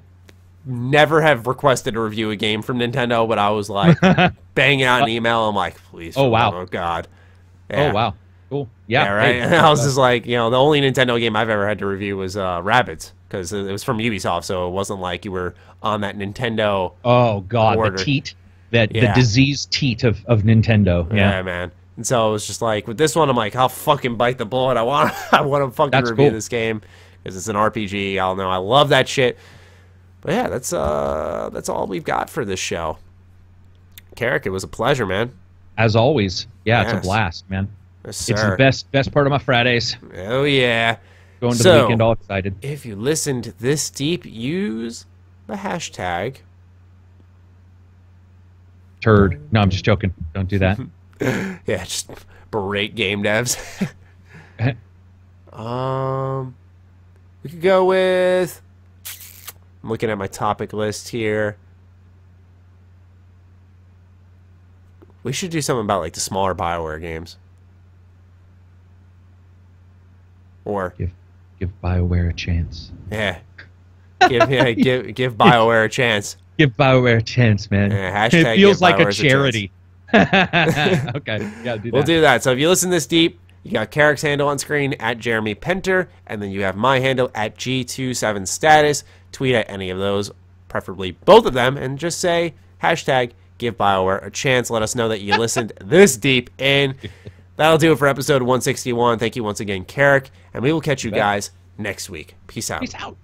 never have requested a review of a game from Nintendo, but I was like banging out an email. I'm like, please. Oh wow. Oh god. Yeah. Oh wow. Cool. Yeah. Right. Hey, and I was just like, the only Nintendo game I've ever had to review was Rabbids, because it was from Ubisoft, so it wasn't like you were on that Nintendo. Oh god, order. The teat, the diseased teat of Nintendo. Yeah, man. And so it was just like with this one, I'm like, I'll fucking bite the bullet. I want to fucking review this game because it's an RPG. I love that shit. But yeah, that's all we've got for this show. Karak, it was a pleasure, man. As always, it's a blast, man. Yes, it's the best part of my Fridays. Oh yeah, going to the weekend all excited. If you listened this deep, use the hashtag turd. No, I'm just joking. Don't do that. Yeah, just berate game devs. We could go with. I'm looking at my topic list here. We should do something about like the smaller BioWare games. Or give BioWare a chance. Yeah. Give BioWare a chance. Give BioWare a chance, man. Yeah, it feels like a charity. Okay, yeah, do that. We'll do that. So if you listen this deep, you got Karak's handle on screen at Jeremy Penter, and then you have my handle at G27status. Tweet at any of those, preferably both of them, and just say hashtag give BioWare a chance. Let us know that you listened this deep in. That'll do it for episode 161. Thank you once again, Karak, and we will catch you guys next week. Peace out. Peace out.